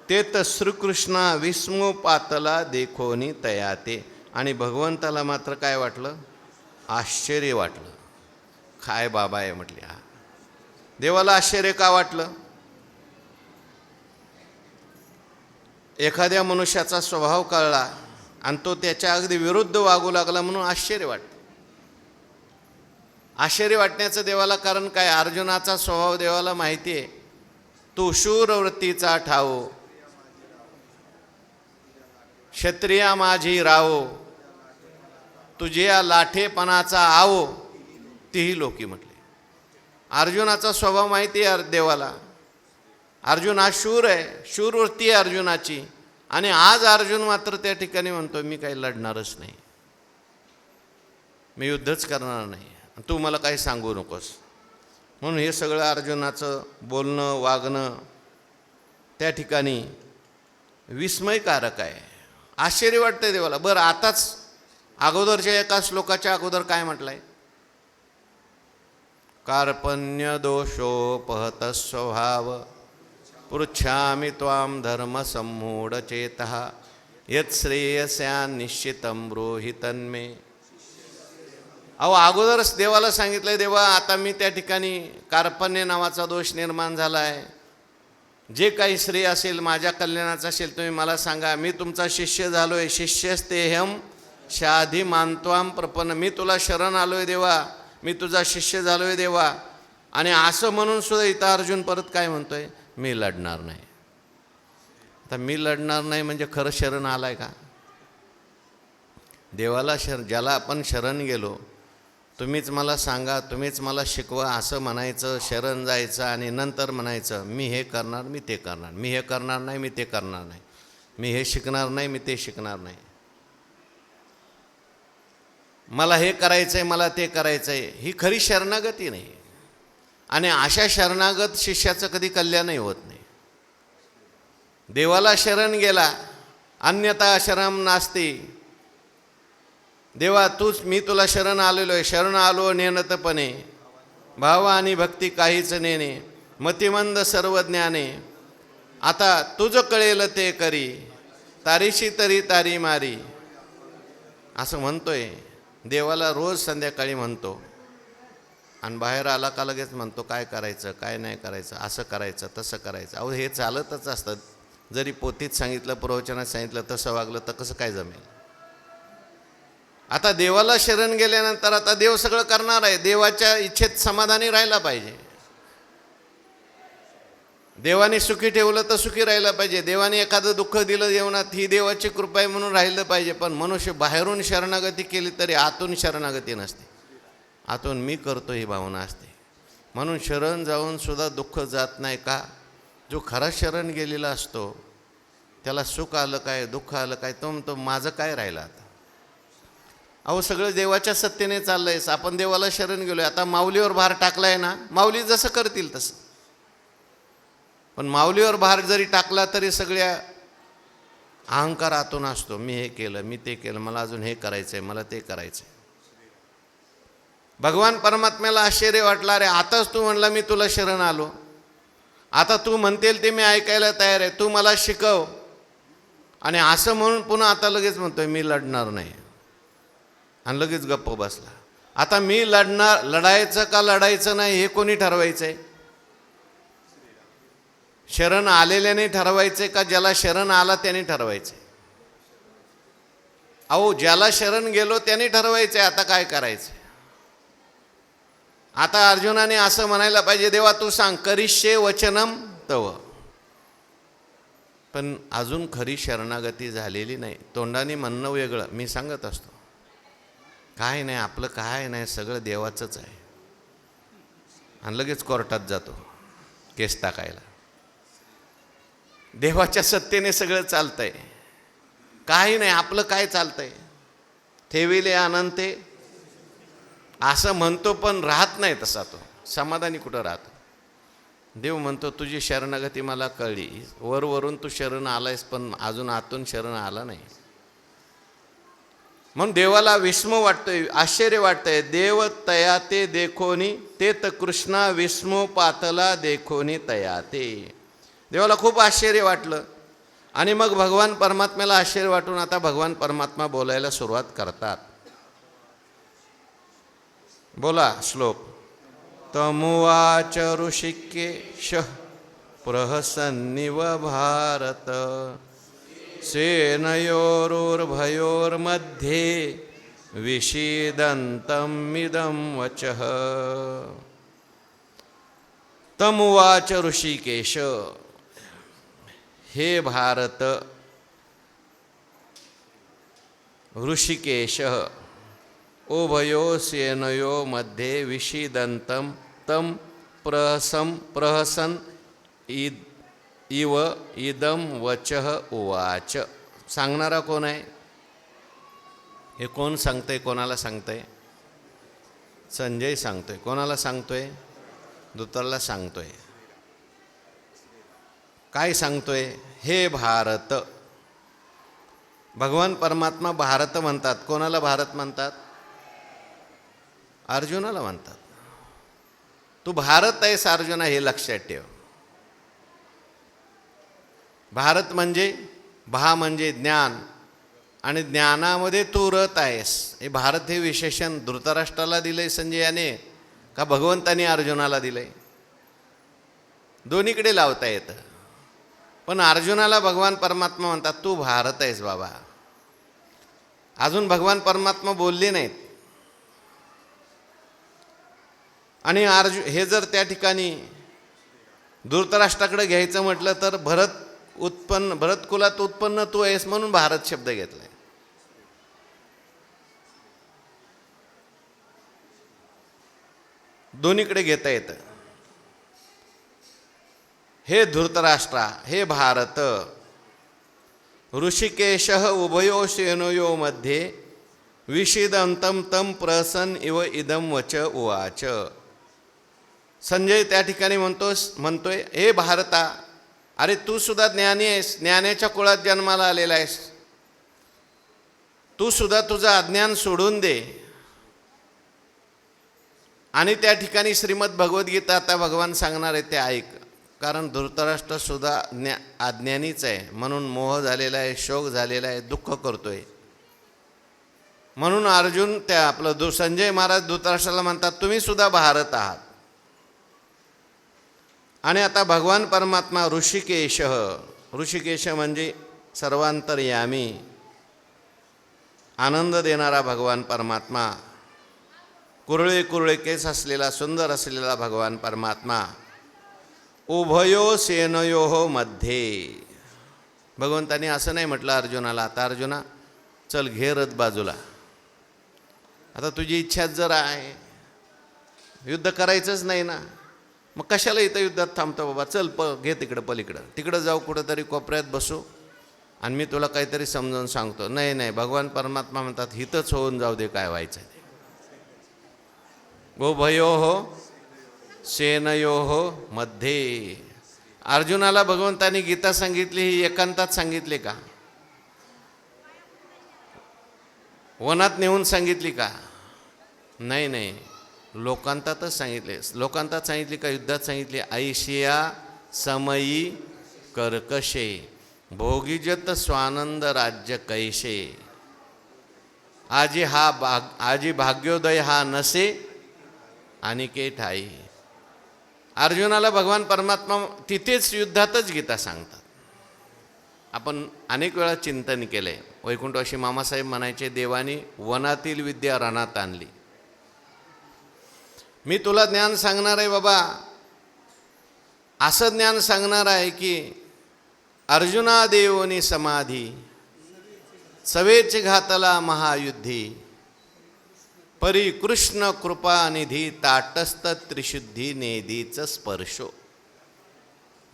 ते तर श्रीकृष्णा विस्मू पातला देखोनी तयाते. आणि भगवंताला मात्र काय वाटलं? आश्चर्य वाटलं. काय बाबा आहे म्हटले. हा देवाला आश्चर्य का वाटलं? एखाद्या मनुष्याचा स्वभाव कळला आणि तो त्याच्या अगदी विरुद्ध वागू लागला म्हणून आश्चर्य वाटतं. आश्चर्य वाटण्याचं देवाला कारण काय? अर्जुनाचा स्वभाव देवाला माहिती आहे. तू शूरवृत्तीचा ठावो, क्षत्रिया माझी राहो, तुझ्या लाठेपणाचा आवो, तीही लोकी म्हटले. अर्जुनाचा स्वभाव माहिती आहे देवाला. अर्जुन हा शूर आहे, शूरवृत्ती आहे अर्जुनाची. आणि आज अर्जुन मात्र त्या ठिकाणी म्हणतो मी काही लढणारच नाही, मी युद्धच करणार नाही, तू मला काही सांगू नकोस. म्हणून हे सगळं अर्जुनाचं बोलणं वागणं त्या ठिकाणी विस्मयकारक आहे. आश्चर्य वाटतंय देवाला. बरं आताच अगोदरच्या एका श्लोकाच्या अगोदर काय म्हटलंय? कार्पण्य दोषोपहत स्वभाव, पृच्छामि त्वां धर्म सम्मूढ चेतः, यत् श्रेयस्या निश्चितं ब्रूहि तन्मे. अहो अगोदरच देवाला सांगितलंय, देवा आता मी त्या ठिकाणी कार्पण्य नावाचा दोष निर्माण झाला आहे, जे काही श्रेय असेल माझ्या कल्याणाचं असेल तुम्ही मला सांगा, मी तुमचा शिष्य झालोय, शिष्यस्तेहम शाधी मानत्वाम प्रपन्न, मी तुला शरण आलोय देवा, मी तुझा शिष्य झालोय देवा. आणि असं म्हणून सुद्धा इथं अर्जुन परत काय म्हणतोय, मी लढणार नाही. आता मी लढणार नाही म्हणजे खरं शरण आलाय का? देवाला ज्याला आपण शरण गेलो, तुम्हीच मला सांगा, तुम्हीच मला शिकवा असं म्हणायचं, शरण जायचं आणि नंतर म्हणायचं मी हे करणार, मी ते करणार, मी हे करणार नाही, मी ते करणार नाही, मी हे शिकणार नाही, मी ते शिकणार नाही, मला हे करायचं आहे, मला ते करायचं आहे, ही खरी शरणागती नाही. आणि अशा शरणागत शिष्याचं कधी कल्याणही होत नाही. देवाला शरण गेला, अन्यथा शरम नास्ती, देवा तूच, मी तुला शरण आलेलो आहे, शरण आलो नेनतपणे, भाव आणि भक्ती काहीच नेणे, मतिमंद सर्व ज्ञाने, आता तुझं कळेल ते करी, तारीशी तरी तारी मारी, असं म्हणतोय. देवाला रोज संध्याकाळी म्हणतो आणि बाहेर आला का लगेच म्हणतो काय करायचं, काय नाही करायचं, असं करायचं, तसं करायचं. अहो हे चालतच असतं. जरी पोथीत सांगितलं, प्रवचनात सांगितलं, तसं वागलं तर कसं काय जमेल? आता देवाला शरण गेल्यानंतर आता देव सगळं करणार आहे. देवाच्या इच्छेत समाधानी राहायला पाहिजे. देवाने सुखी ठेवलं तर सुखी राहिलं पाहिजे. देवाने एखादं दुःख दिलं जीवनात, ही देवाची कृपा आहे म्हणून राहिलं पाहिजे. पण मनुष्य बाहेरून शरणागती केली तरी आतून शरणागती नसते. आतून मी करतो ही भावना असते. म्हणून शरण जाऊन सुद्धा दुःख जात नाही का? जो खरा शरण गेलेला असतो त्याला सुख आलं काय, दुःख आलं काय, तो माझं काय राहिलं आता. अहो सगळं देवाच्या सत्तेने चाललं आहे. आपण देवाला शरण गेलो आहे, आता माऊलीवर भार टाकला आहे ना, माऊली जसं करतील तसं. पण माऊलीवर भार जरी टाकला तरी सगळ्या अहंकार आतून असतो. मी हे केलं, मी ते केलं, मला अजून हे करायचं आहे, मला ते करायचं आहे. भगवान परमात्म्याला आश्चर्य वाटलं, अरे आताच तू म्हणला मी तुला शरण आलो, आता तू म्हणतेल ते मी ऐकायला तयार आहे, तू मला शिकव. आणि असं म्हणून पुन्हा आता लगेच म्हणतोय मी लढणार नाही, आणि लगेच गप्प बसला. आता मी लढायचं का लढायचं नाही हे कोणी ठरवायचं आहे? शरण आलेल्याने ठरवायचे का ज्याला शरण आला त्याने ठरवायचे? अहो ज्याला शरण गेलो त्याने ठरवायचे आता काय करायचं. आता अर्जुनाने असं म्हणायला पाहिजे, देवा तू सांग, करिष्ये वचनम तव. पण अजून खरी शरणागती झालेली नाही. तोंडाने म्हणणं वेगळं, मी सांगत असतो काय नाही, आपलं काय नाही, सगळं देवाचंच आहे, आणि लगेच कोर्टात जातो केस टाकायला. देवाच्या सत्तेने सगळं चालतंय, काही नाही, आपलं काय चालतंय, ठेविले अनंते असं म्हणतो, पण राहत नाही तसा. तो समाधानी कुठं राहतो? देव म्हणतो तुझी शरणागती मला कळली, वरवरून तू शरण आलायस पण अजून आतून शरण आला नाही. म्हणून देवाला विस्मो वाटतोय, आश्चर्य वाटतंय. देव तया ते देखोनी ते तर कृष्णा विस्मो पातला देखोनी तया ते. देवाला खूप आश्चर्य वाटलं. आणि मग भगवान परमात्म्याला आश्चर्य वाटून आता भगवान परमात्मा बोलायला सुरुवात करतात. बोला श्लोक. तमुवाच ऋषिकेश प्रहसन्निव भारत सेनयोरुर्भयोर्मध्ये विषीदन्तमिदं वचः. तमुवाच ऋषिकेश, हे भारत, ऋषिकेश उभयो सेनयो मध्ये विषीदन्तं तम प्रहसन इव इदम वचः उवाच. सांगणारा कोण आहे? हे कोण सांगतंय? कोणाला सांगतंय? संजय सांगतोय. कोणाला सांगतोय? दूताला सांगतोय. काय सांगतोय? हे भारत. भगवान परमात्मा भारत म्हणतात. कोणाला भारत म्हणतात? अर्जुनाला म्हणतात. तू भारत आहेस अर्जुना, हे लक्षात ठेव. भारत म्हणजे भा म्हणजे ज्ञान आणि ज्ञानामध्ये तू रत आहेस. हे भारत हे विशेषण धृतराष्ट्राला दिलंय संजयाने का भगवंतानी अर्जुनाला दिलंय? दोन्हीकडे लावता येतं. पण अर्जुनाला भगवान परमात्मा म्हणतात तू भारत आहेस बाबा. अजून भगवान परमात्मा बोलले नाहीत. आणि हे जर त्या ठिकाणी धृतराष्ट्राकडे घ्यायचं म्हटलं तर भरत कुलात उत्पन्न तू आहेस म्हणून भारत शब्द घेतलाय. दोन्हीकडे घेता येतं. हे धृतराष्ट्रा, हे भारत, ऋषिकेश उभयो सेनयो मध्ये विषिदंतम तम प्रसन इव इदम वच उवाच. संजय त्या ठिकाणी म्हणतोय हे भारता, अरे तू सुद्धा ज्ञानी आहेस, ज्ञानाच्या कुळात जन्माला आलेला आहेस. तू सुद्धा तुझं अज्ञान सोडून दे. आणि त्या ठिकाणी श्रीमद भगवद्गीता आता भगवान सांगणार आहे ते ऐक. कारण धृतराष्ट्र सुद्धा अज्ञानीच आहे, म्हणून मोह झालेला आहे, शोक झालेला आहे, दुःख करतोय. म्हणून अर्जुन आपलं संजय महाराज धृतराष्ट्राला म्हणतात तुम्ही सुद्धा भारत आहात. आणि आता भगवान परमात्मा ऋषिकेश म्हणजे सर्वांतर्यामी, आनंद देणारा भगवान परमात्मा, कुरळे कुरळे केस असलेला सुंदर असलेला भगवान परमात्मा, उभयो सेनयो मध्ये. भगवंतानी असं नाही म्हटलं अर्जुनाला आता अर्जुना चल घे रथ बाजूला, आता तुझी इच्छा जर आहे युद्ध करायचंच नाही ना, मग कशाला इथं युद्धात थांबतो बाबा, चल घे तिकडं जाऊ कुठंतरी कोपऱ्यात बसू आणि मी तुला काहीतरी समजावून सांगतो. नाही भगवान परमात्मा म्हणतात हितच होऊन जाऊ दे काय व्हायचं ते. उभयोः सेनयोः मध्ये. अर्जुनाला भगवंतानी गीता सांगितली ही एकांतात सांगितली का? वनात नेऊन सांगितली का? नाही, लोकांतातच सांगितले. लोकांतात सांगितली का युद्धात सांगितली? ऐशिया समयी कर्कशे भोगीजत स्वानंद राज्य कैशे, आजी भाग्योदय हा नसे अनिके ठाई. अर्जुनाला भगवान परमात्मा तिथेच युद्धातच गीता सांगतात. आपण अनेक वेळा चिंतन केले. वैकुंठवासी मामासाहेब म्हणायचे देवानी वनातील विद्या रणात आणली. मी तुला ज्ञान सांगणार आहे बाबा, असं ज्ञान सांगणार आहे की अर्जुना देवोनी समाधी सवेच घातला महायुद्धी, परी कृष्ण कृपानिधी ताटस्थ त्रिशुद्धी नेदीच स्पर्शो.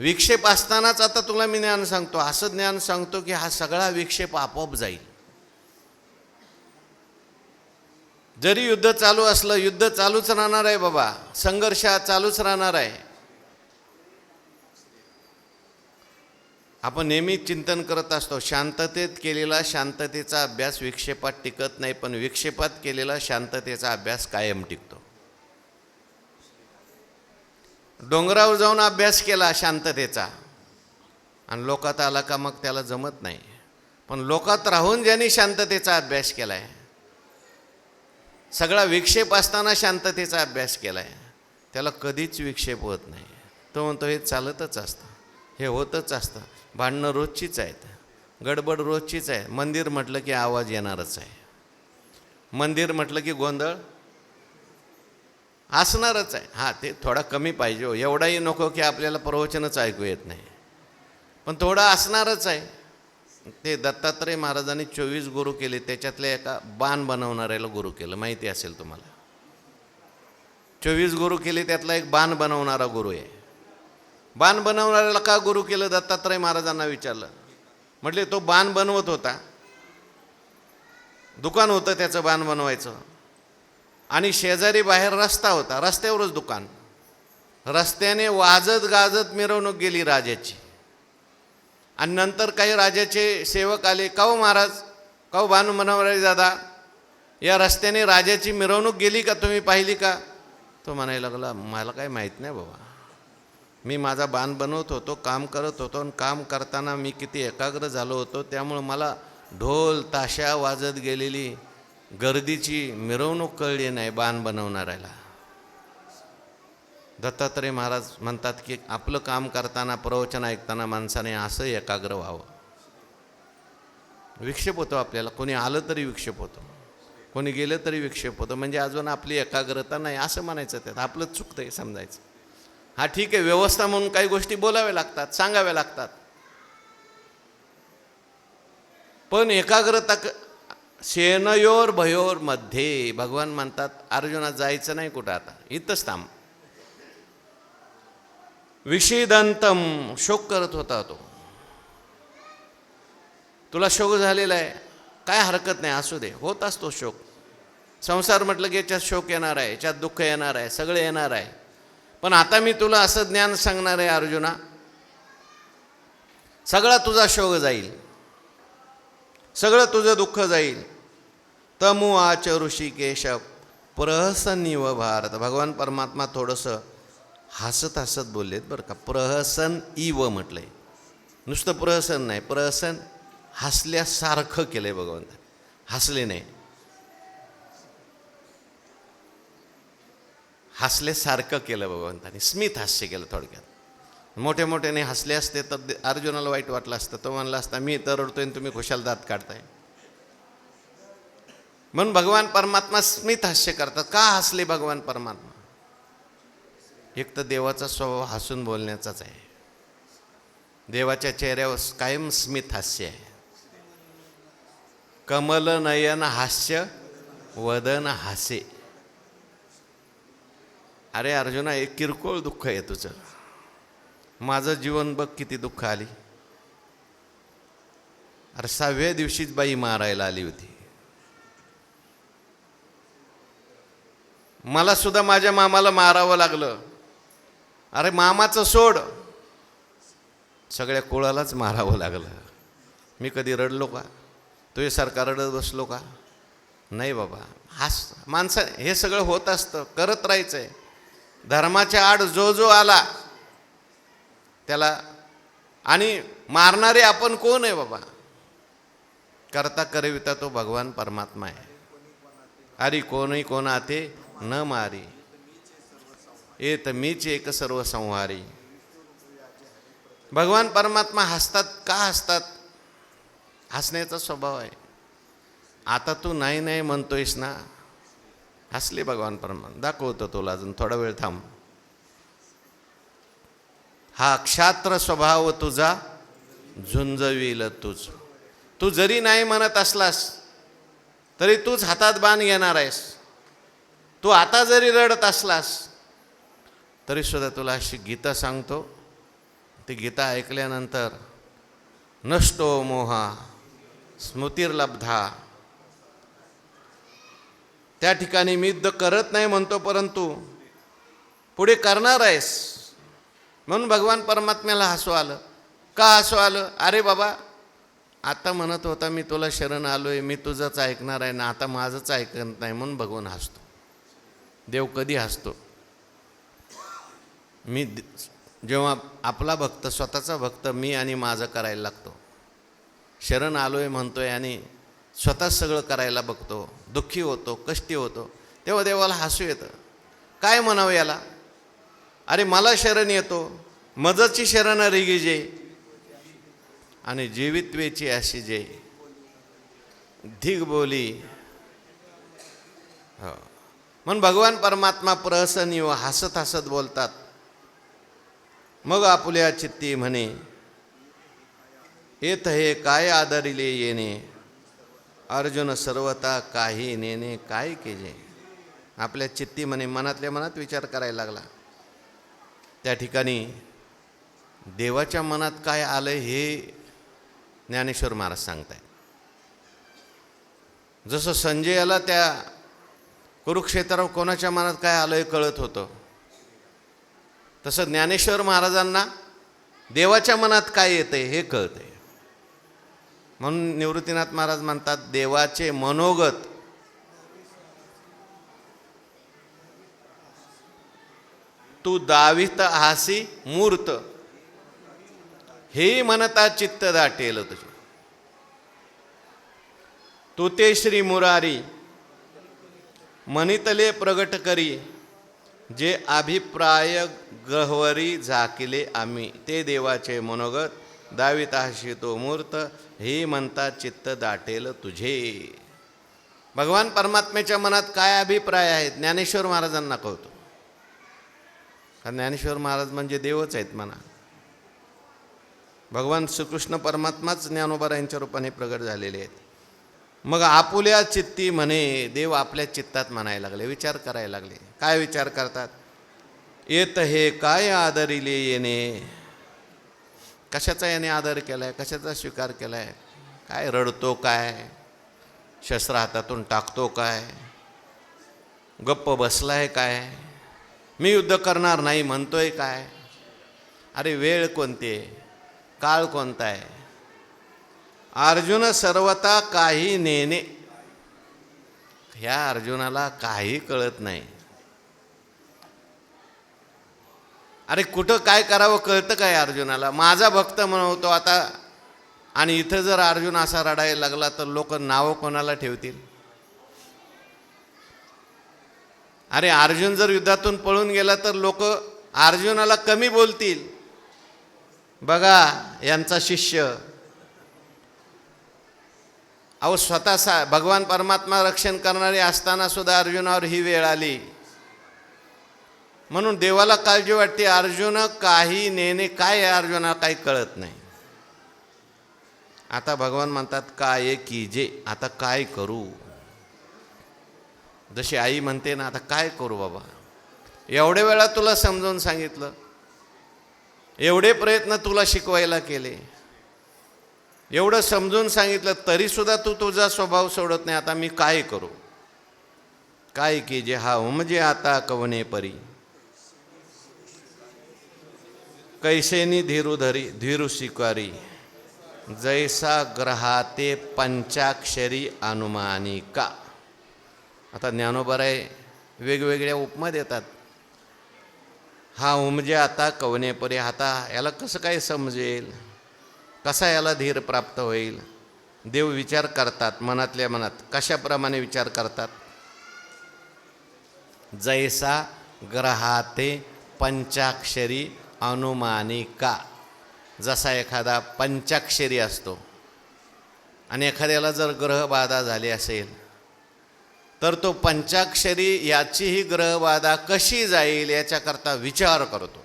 विक्षेप असतानाच आता तुला मी ज्ञान सांगतो, असं ज्ञान सांगतो की हा सगळा विक्षेप आपोआप जाईल. जरी युद्ध चालू असलं, युद्ध चालूच राहणार आहे बाबा, संघर्ष चालूच राहणार आहे. आपण नेहमी चिंतन करत असतो शांततेत केलेला शांततेचा अभ्यास विक्षेपात टिकत नाही, पण विक्षेपात केलेला शांततेचा अभ्यास कायम टिकतो. डोंगरावर जाऊन अभ्यास केला शांततेचा आणि लोकात आला का मग त्याला जमत नाही. पण लोकात राहून ज्यांनी शांततेचा अभ्यास केलाय, सगळा विक्षेप असताना शांततेचा अभ्यास केलाय, त्याला कधीच विक्षेप होत नाही. तो म्हणतो हे चालतच असतं, हे होतच असतं. भांडणं रोजचीच आहेत, गडबड रोजचीच आहे. मंदिर म्हटलं की आवाज येणारच आहे, मंदिर म्हटलं की गोंधळ असणारच आहे. हां, ते थोडा कमी पाहिजे हो, एवढाही नको की आपल्याला प्रवचनच ऐकू येत नाही, पण थोडा असणारच आहे. ते दत्तात्रय महाराजांनी 24 गुरु केले, त्याच्यातल्या एका बाण बनवणाऱ्याला गुरु केलं, माहिती असेल तुम्हाला. 24 गुरु केले, त्यातला एक बाण बनवणारा गुरु आहे. बाण बनवणाऱ्याला का गुरु केलं? दत्तात्रय महाराजांना विचारलं. म्हटले तो बाण बनवत होता, दुकान होतं त्याचं बाण बनवायचं, आणि शेजारी बाहेर रस्ता होता, रस्त्यावरच दुकान. रस्त्याने वाजत गाजत मिरवणूक गेली राजाची. आणि नंतर काही राजाचे सेवक आले, काहो महाराज, काहो बाण बनवणारे दादा, या रस्त्याने राजाची मिरवणूक गेली का, तुम्ही पाहिली का? तो म्हणायला लागला मला काय माहीत नाही बाबा, मी माझा बाण बनवत होतो, काम करत होतो, आणि काम करताना मी किती एकाग्र झालो होतो, त्यामुळं मला ढोल ताशा वाजत गेलेली गर्दीची मिरवणूक कळली नाही बाण बनवणाऱ्याला. दत्तात्रय महाराज म्हणतात की आपलं काम करताना प्रवचन ऐकताना माणसाने असं एकाग्र व्हावं. विक्षेप होतो आपल्याला, कोणी आलं तरी विक्षेप होतो, कोणी गेलं तरी विक्षेप होतो, म्हणजे अजून आपली एकाग्रता नाही असं म्हणायचं. त्यात आपलं चुकतंय समजायचं. हा ठीक आहे, व्यवस्था म्हणून काही गोष्टी बोलाव्या लागतात, सांगाव्या लागतात, पण एकाग्रता सेनयोर भयोर मध्ये भगवान म्हणतात अर्जुना जायचं नाही कुठं, आता इथंच थांब. विषिदंतम शोक करत होता तो. तुला शोक झालेला आहे, काय हरकत नाही, असू दे, होत असतो शोक. संसार म्हटलं की याच्यात शोक येणार आहे, याच्यात दुःख येणार आहे, सगळे येणार आहे. पण आता मी तुला असं ज्ञान सांगणार आहे अर्जुना, सगळा तुझा शोक जाईल, सगळं तुझं दुःख जाईल. तमुआच ऋषिकेश प्रहसन इव भारत. भगवान परमात्मा थोडंसं हसत हसत बोललेत बरं का. प्रहसन इव म्हटलंय, नुसतं प्रहसन नाही, प्रहसन हसल्यासारखं केलंय भगवंत, हसले नाही, हसल्यासारखं केलं भगवंताने, स्मित हास्य केलं थोडक्यात. मोठे मोठ्याने हसले असते तर अर्जुनाला वाईट वाटलं असतं, तो म्हणला असता मी तर रडतोय आणि तुम्ही खुशाल दात काढताय. म्हणून भगवान परमात्मा स्मित हास्य करतात. का हसले भगवान परमात्मा? एक तर देवाचा स्वभाव हसून बोलण्याचाच आहे. देवाच्या चेहऱ्यावर कायम स्मित हास्य आहे. कमल नयन हास्य वदन हासे. अरे अर्जुना, एक किरकोळ दुःख आहे तुझं, माझं जीवन बघ किती दुःख आली. अरे 6व्या दिवशीच बाई मारायला आली होती. मला सुद्धा माझ्या मामाला मारावं लागलं. अरे मामाचं सोड, सगळ्या कुळालाच मारावं लागलं. मी कधी रडलो का? तुझ्यासारखा रडत बसलो का? नाही बाबा. माणसं हे सगळं होत असतं, करत राहायचं आहे. धर्माच्या आड जो जो आला त्याला, आणि मारणारे आपण कोण आहे बाबा? करता करविता तो भगवान परमात्मा आहे. अरे कोणी कोणाते न मारी, येत मीच एक सर्व संहारी. भगवान परमात्मा हसतात. का हसतात? हसण्याचा स्वभाव आहे. आता तू नाही नाही म्हणतोयस ना, हसले भगवान परमात्मा. दाखवतो तुला, अजून थोडा वेळ थांब. हा क्षात्र स्वभाव तुझा झुंजविल तुझ. तू जरी नाही म्हणत असलास तरी तूच हातात बाण घेणार आहेस. तू आता जरी रडत असलास तरी सुद्धा तुला अशी गीता सांगतो. ती गीता ऐकल्यानंतर नष्टो मोहा स्मृतिर्लब्धा. त्या ठिकाणी मी युद्ध करत नाही म्हणतो, परंतु पुढे करणार आहेस. म्हणून भगवान परमात्म्याला हसू आलं. का हसू आलं? अरे बाबा, आता म्हणत होता मी तुला शरण आलोय, मी तुझंच ऐकणार आहे ना, आता माझंच ऐकत नाही. म्हणून भगवान हसतो. देव कधी हसतो? मी जेव्हा आपला भक्त, स्वतःचा भक्त मी आणि माझं करायला लागतो, शरण आलोय म्हणतोय आणि स्वतःच सगळं करायला बघतो, दुःखी होतो, कष्टी होतो, तेव्हा देवाला हसू येतं. काय म्हणावं याला? अरे मला शरण येतो, मजची शरण रिगी जे, आणि जीवित्वेची अशी जे धिग बोली. हो, म्हणून भगवान परमात्मा प्रहसन व हसत हसत बोलतात. मग आपुल्या चित्ती म्हणे, येत हे काय आदरिले येणे, अर्जुन सर्वता काही नेणे काय केजे. आपल्या चित्ती म्हणे, मनातल्या मनात विचार करायला लागला. त्या ठिकाणी देवाच्या मनात काय आलं हे ज्ञानेश्वर महाराज सांगताय. जसं संजयाला त्या कुरुक्षेत्रावर कोणाच्या मनात काय आलं हे कळत होतं, तसं ज्ञानेश्वर महाराजांना देवाच्या मनात काय येतंय हे कळतंय. म्हणून निवृत्तीनाथ महाराज म्हणतात, देवाचे मनोगत तू दावित हासी मूर्त, हे म्हणता चित्त दाटेल तुझे. तू ते श्री मुरारी मनितले प्रगट करी, जे अभिप्राय गहवरी झाकिले आम्ही, ते देवाचे मनोगत दाविताशी तो मूर्त, हे म्हणता चित्त दाटेल तुझे. भगवान परमात्म्याच्या मनात काय अभिप्राय आहेत ज्ञानेश्वर महाराजांना कळतो. कारण ज्ञानेश्वर महाराज म्हणजे देवच आहेत म्हणा. भगवान श्रीकृष्ण परमात्माच ज्ञानोबा यांच्या रूपाने प्रगट झालेले आहेत. मग आपुल्या चित्ती म्हणे, देव आपल्या चित्तात म्हणायला लागले, विचार करायला लागले. काय विचार करतात? येत हे काय आदरिले येणे, कशाचा याने आदर केला आहे, कशाचा स्वीकार केला आहे, काय रडतो, काय शस्त्र हातातून टाकतो, काय गप्प बसलाय, काय मी युद्ध करणार नाही म्हणतोय, काय अरे वेळ कोणती आहे, काळ कोणता आहे. अर्जुन सर्वता काही नेणे, ह्या अर्जुनाला काही कळत नाही. अरे कुठं काय करावं कळतं काय अर्जुनाला. माझा भक्त म्हणतो आता, आणि इथं जर अर्जुन असा रडायला लागला तर लोक नावं कोणाला ठेवतील. अरे अर्जुन जर युद्धातून पळून गेला तर लोक अर्जुनाला कमी बोलतील. बघा यांचा शिष्य, अहो स्वतः भगवान परमात्मा रक्षण करणारे असताना सुद्धा अर्जुनावर ही वेळ आली. म्हणून देवाला काळजी वाटते. अर्जुन काही नेणे, काय आहे अर्जुनाला काही कळत नाही. आता भगवान म्हणतात काय कीजे, आता काय करू. जशी आई म्हणते ना, आता काय करू बाबा, एवढ्या वेळा तुला समजावून सांगितलं, एवढे प्रयत्न तुला शिकवायला केले, एवढं समजून सांगितलं, तरीसुद्धा तू तुझा स्वभाव सोडत नाही. आता मी काय करू. काय कीजे हा म्हणजे आता कवने परी, कैसेनी धीरुधरी धीरू स्वीकारी, जैसा ग्रहाते पंचाक्षरी अनुमानिका. आता ज्ञानोबराय वेगवेगळ्या उपमा देतात. हा उमजे आता कवनेपरी, आता याला कसं काय समजेल, कसा याला धीर प्राप्त होईल. देव विचार करतात मनातल्या मनात. कशाप्रमाणे विचार करतात. जैसा ग्रहाते पंचाक्षरी अनुमानिका, जसा एखादा पंचाक्षरी असतो आणि एखाद्याला जर ग्रहबाधा झाली असेल तर तो पंचाक्षरी याचीही ग्रहबाधा कशी जाईल याच्याकरता विचार करतो.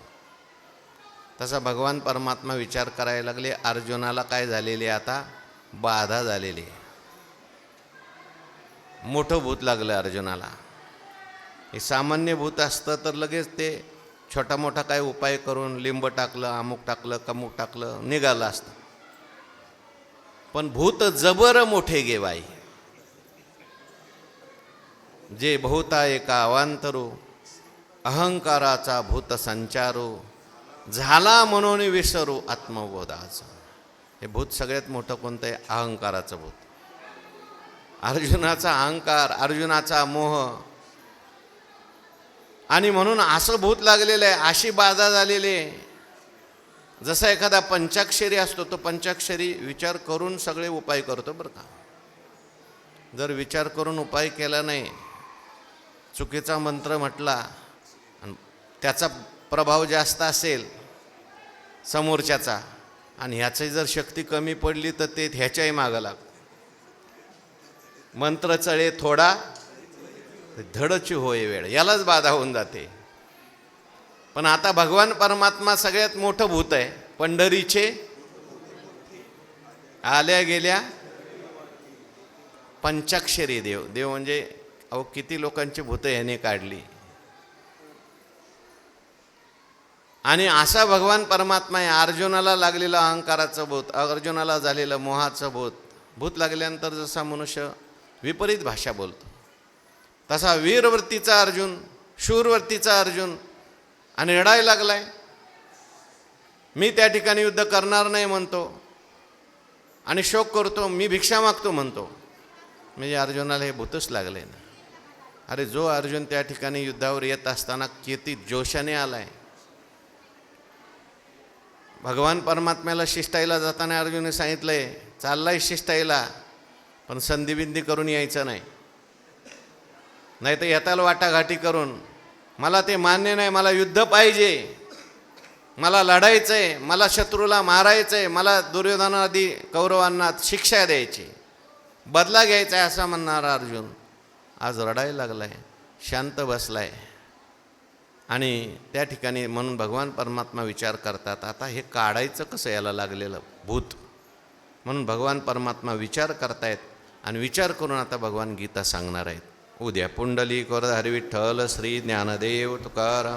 तसा भगवान परमात्मा विचार करायला लागले. अर्जुनाला काय झालेले, आता बाधा झालेली, मोठं भूत लागलं अर्जुनाला. हे सामान्य भूत असतं तर लगेच ते छोटा मोठा काय उपाय करून लिंब टाकलं, अमुक टाकलं, कमुक टाकलं, निघालं असतं. पण भूत जबर मोठे गेवाई, जे बहुता एका अवांतरू, अहंकाराचा भूत संचारू, झाला म्हणून विसरू आत्मबोधाचं. हे भूत सगळ्यात मोठं कोणतं आहे? अहंकाराचं भूत. अर्जुनाचा अहंकार, अर्जुनाचा मोह, आणि म्हणून असं भूत लागलेलं आहे, अशी बाधा झालेली आहे. जसा एखादा पंचाक्षरी असतो, तो पंचाक्षरी विचार करून सगळे उपाय करतो बरं का. जर विचार करून उपाय केला नाही, चुकीचा मंत्र म्हटला आणि त्याचा प्रभाव जास्त असेल समोरच्याचा, आणि ह्याची जर शक्ती कमी पडली तर ते ह्याच्याही मागं लागतं. मंत्र चळे थोडा धडची होय वेळ, यालाच बाधा होऊन जाते. पण आता भगवान परमात्मा सगळ्यात मोठं भूत आहे. पंढरीचे आल्या गेल्या पंचाक्षरी देव. देव म्हणजे अहो किती लोकांची भूतं ह्याने काढली. आणि असा भगवान परमात्मा आहे. अर्जुनाला लागलेलं अहंकाराचं भूत, अर्जुनाला झालेलं मोहाचं भूत. भूत लागल्यानंतर जसा मनुष्य विपरीत भाषा बोलतो, तसा वीरवृत्तीचा अर्जुन, शूरवृत्तीचा अर्जुन, आणि रडायला लागलाय. मी त्या ठिकाणी युद्ध करणार नाही म्हणतो आणि शोक करतो, मी भिक्षा मागतो म्हणतो. म्हणजे अर्जुनाला हे भूतच लागले ना. अरे जो अर्जुन त्या ठिकाणी युद्धावर येत असताना किती जोशाने आलाय. भगवान परमात्म्याला शिष्टाईला जाताना अर्जुनने सांगितलंय, चाललाय शिष्टाईला पण संधिबिंदी करून यायचं नाही, नाही तर येताल वाटाघाटी करून मला ते मान्य नाही, मला युद्ध पाहिजे, मला लढायचं आहे, मला शत्रूला मारायचं आहे, मला दुर्योधनाआदी कौरवांना शिक्षा द्यायची, बदला घ्यायचा आहे असं म्हणणारा अर्जुन आज रडायला लागलाय, शांत बसलाय. आणि त्या ठिकाणी म्हणून भगवान परमात्मा विचार करतात आता हे काढायचं कसं याला लागलेलं भूत. म्हणून भगवान परमात्मा विचार करतायत आणि विचार करून आता भगवान गीता सांगणार आहेत. उद्या पुंडलिक वरद हरी विठ्ठल श्री ज्ञानदेव तुकाराम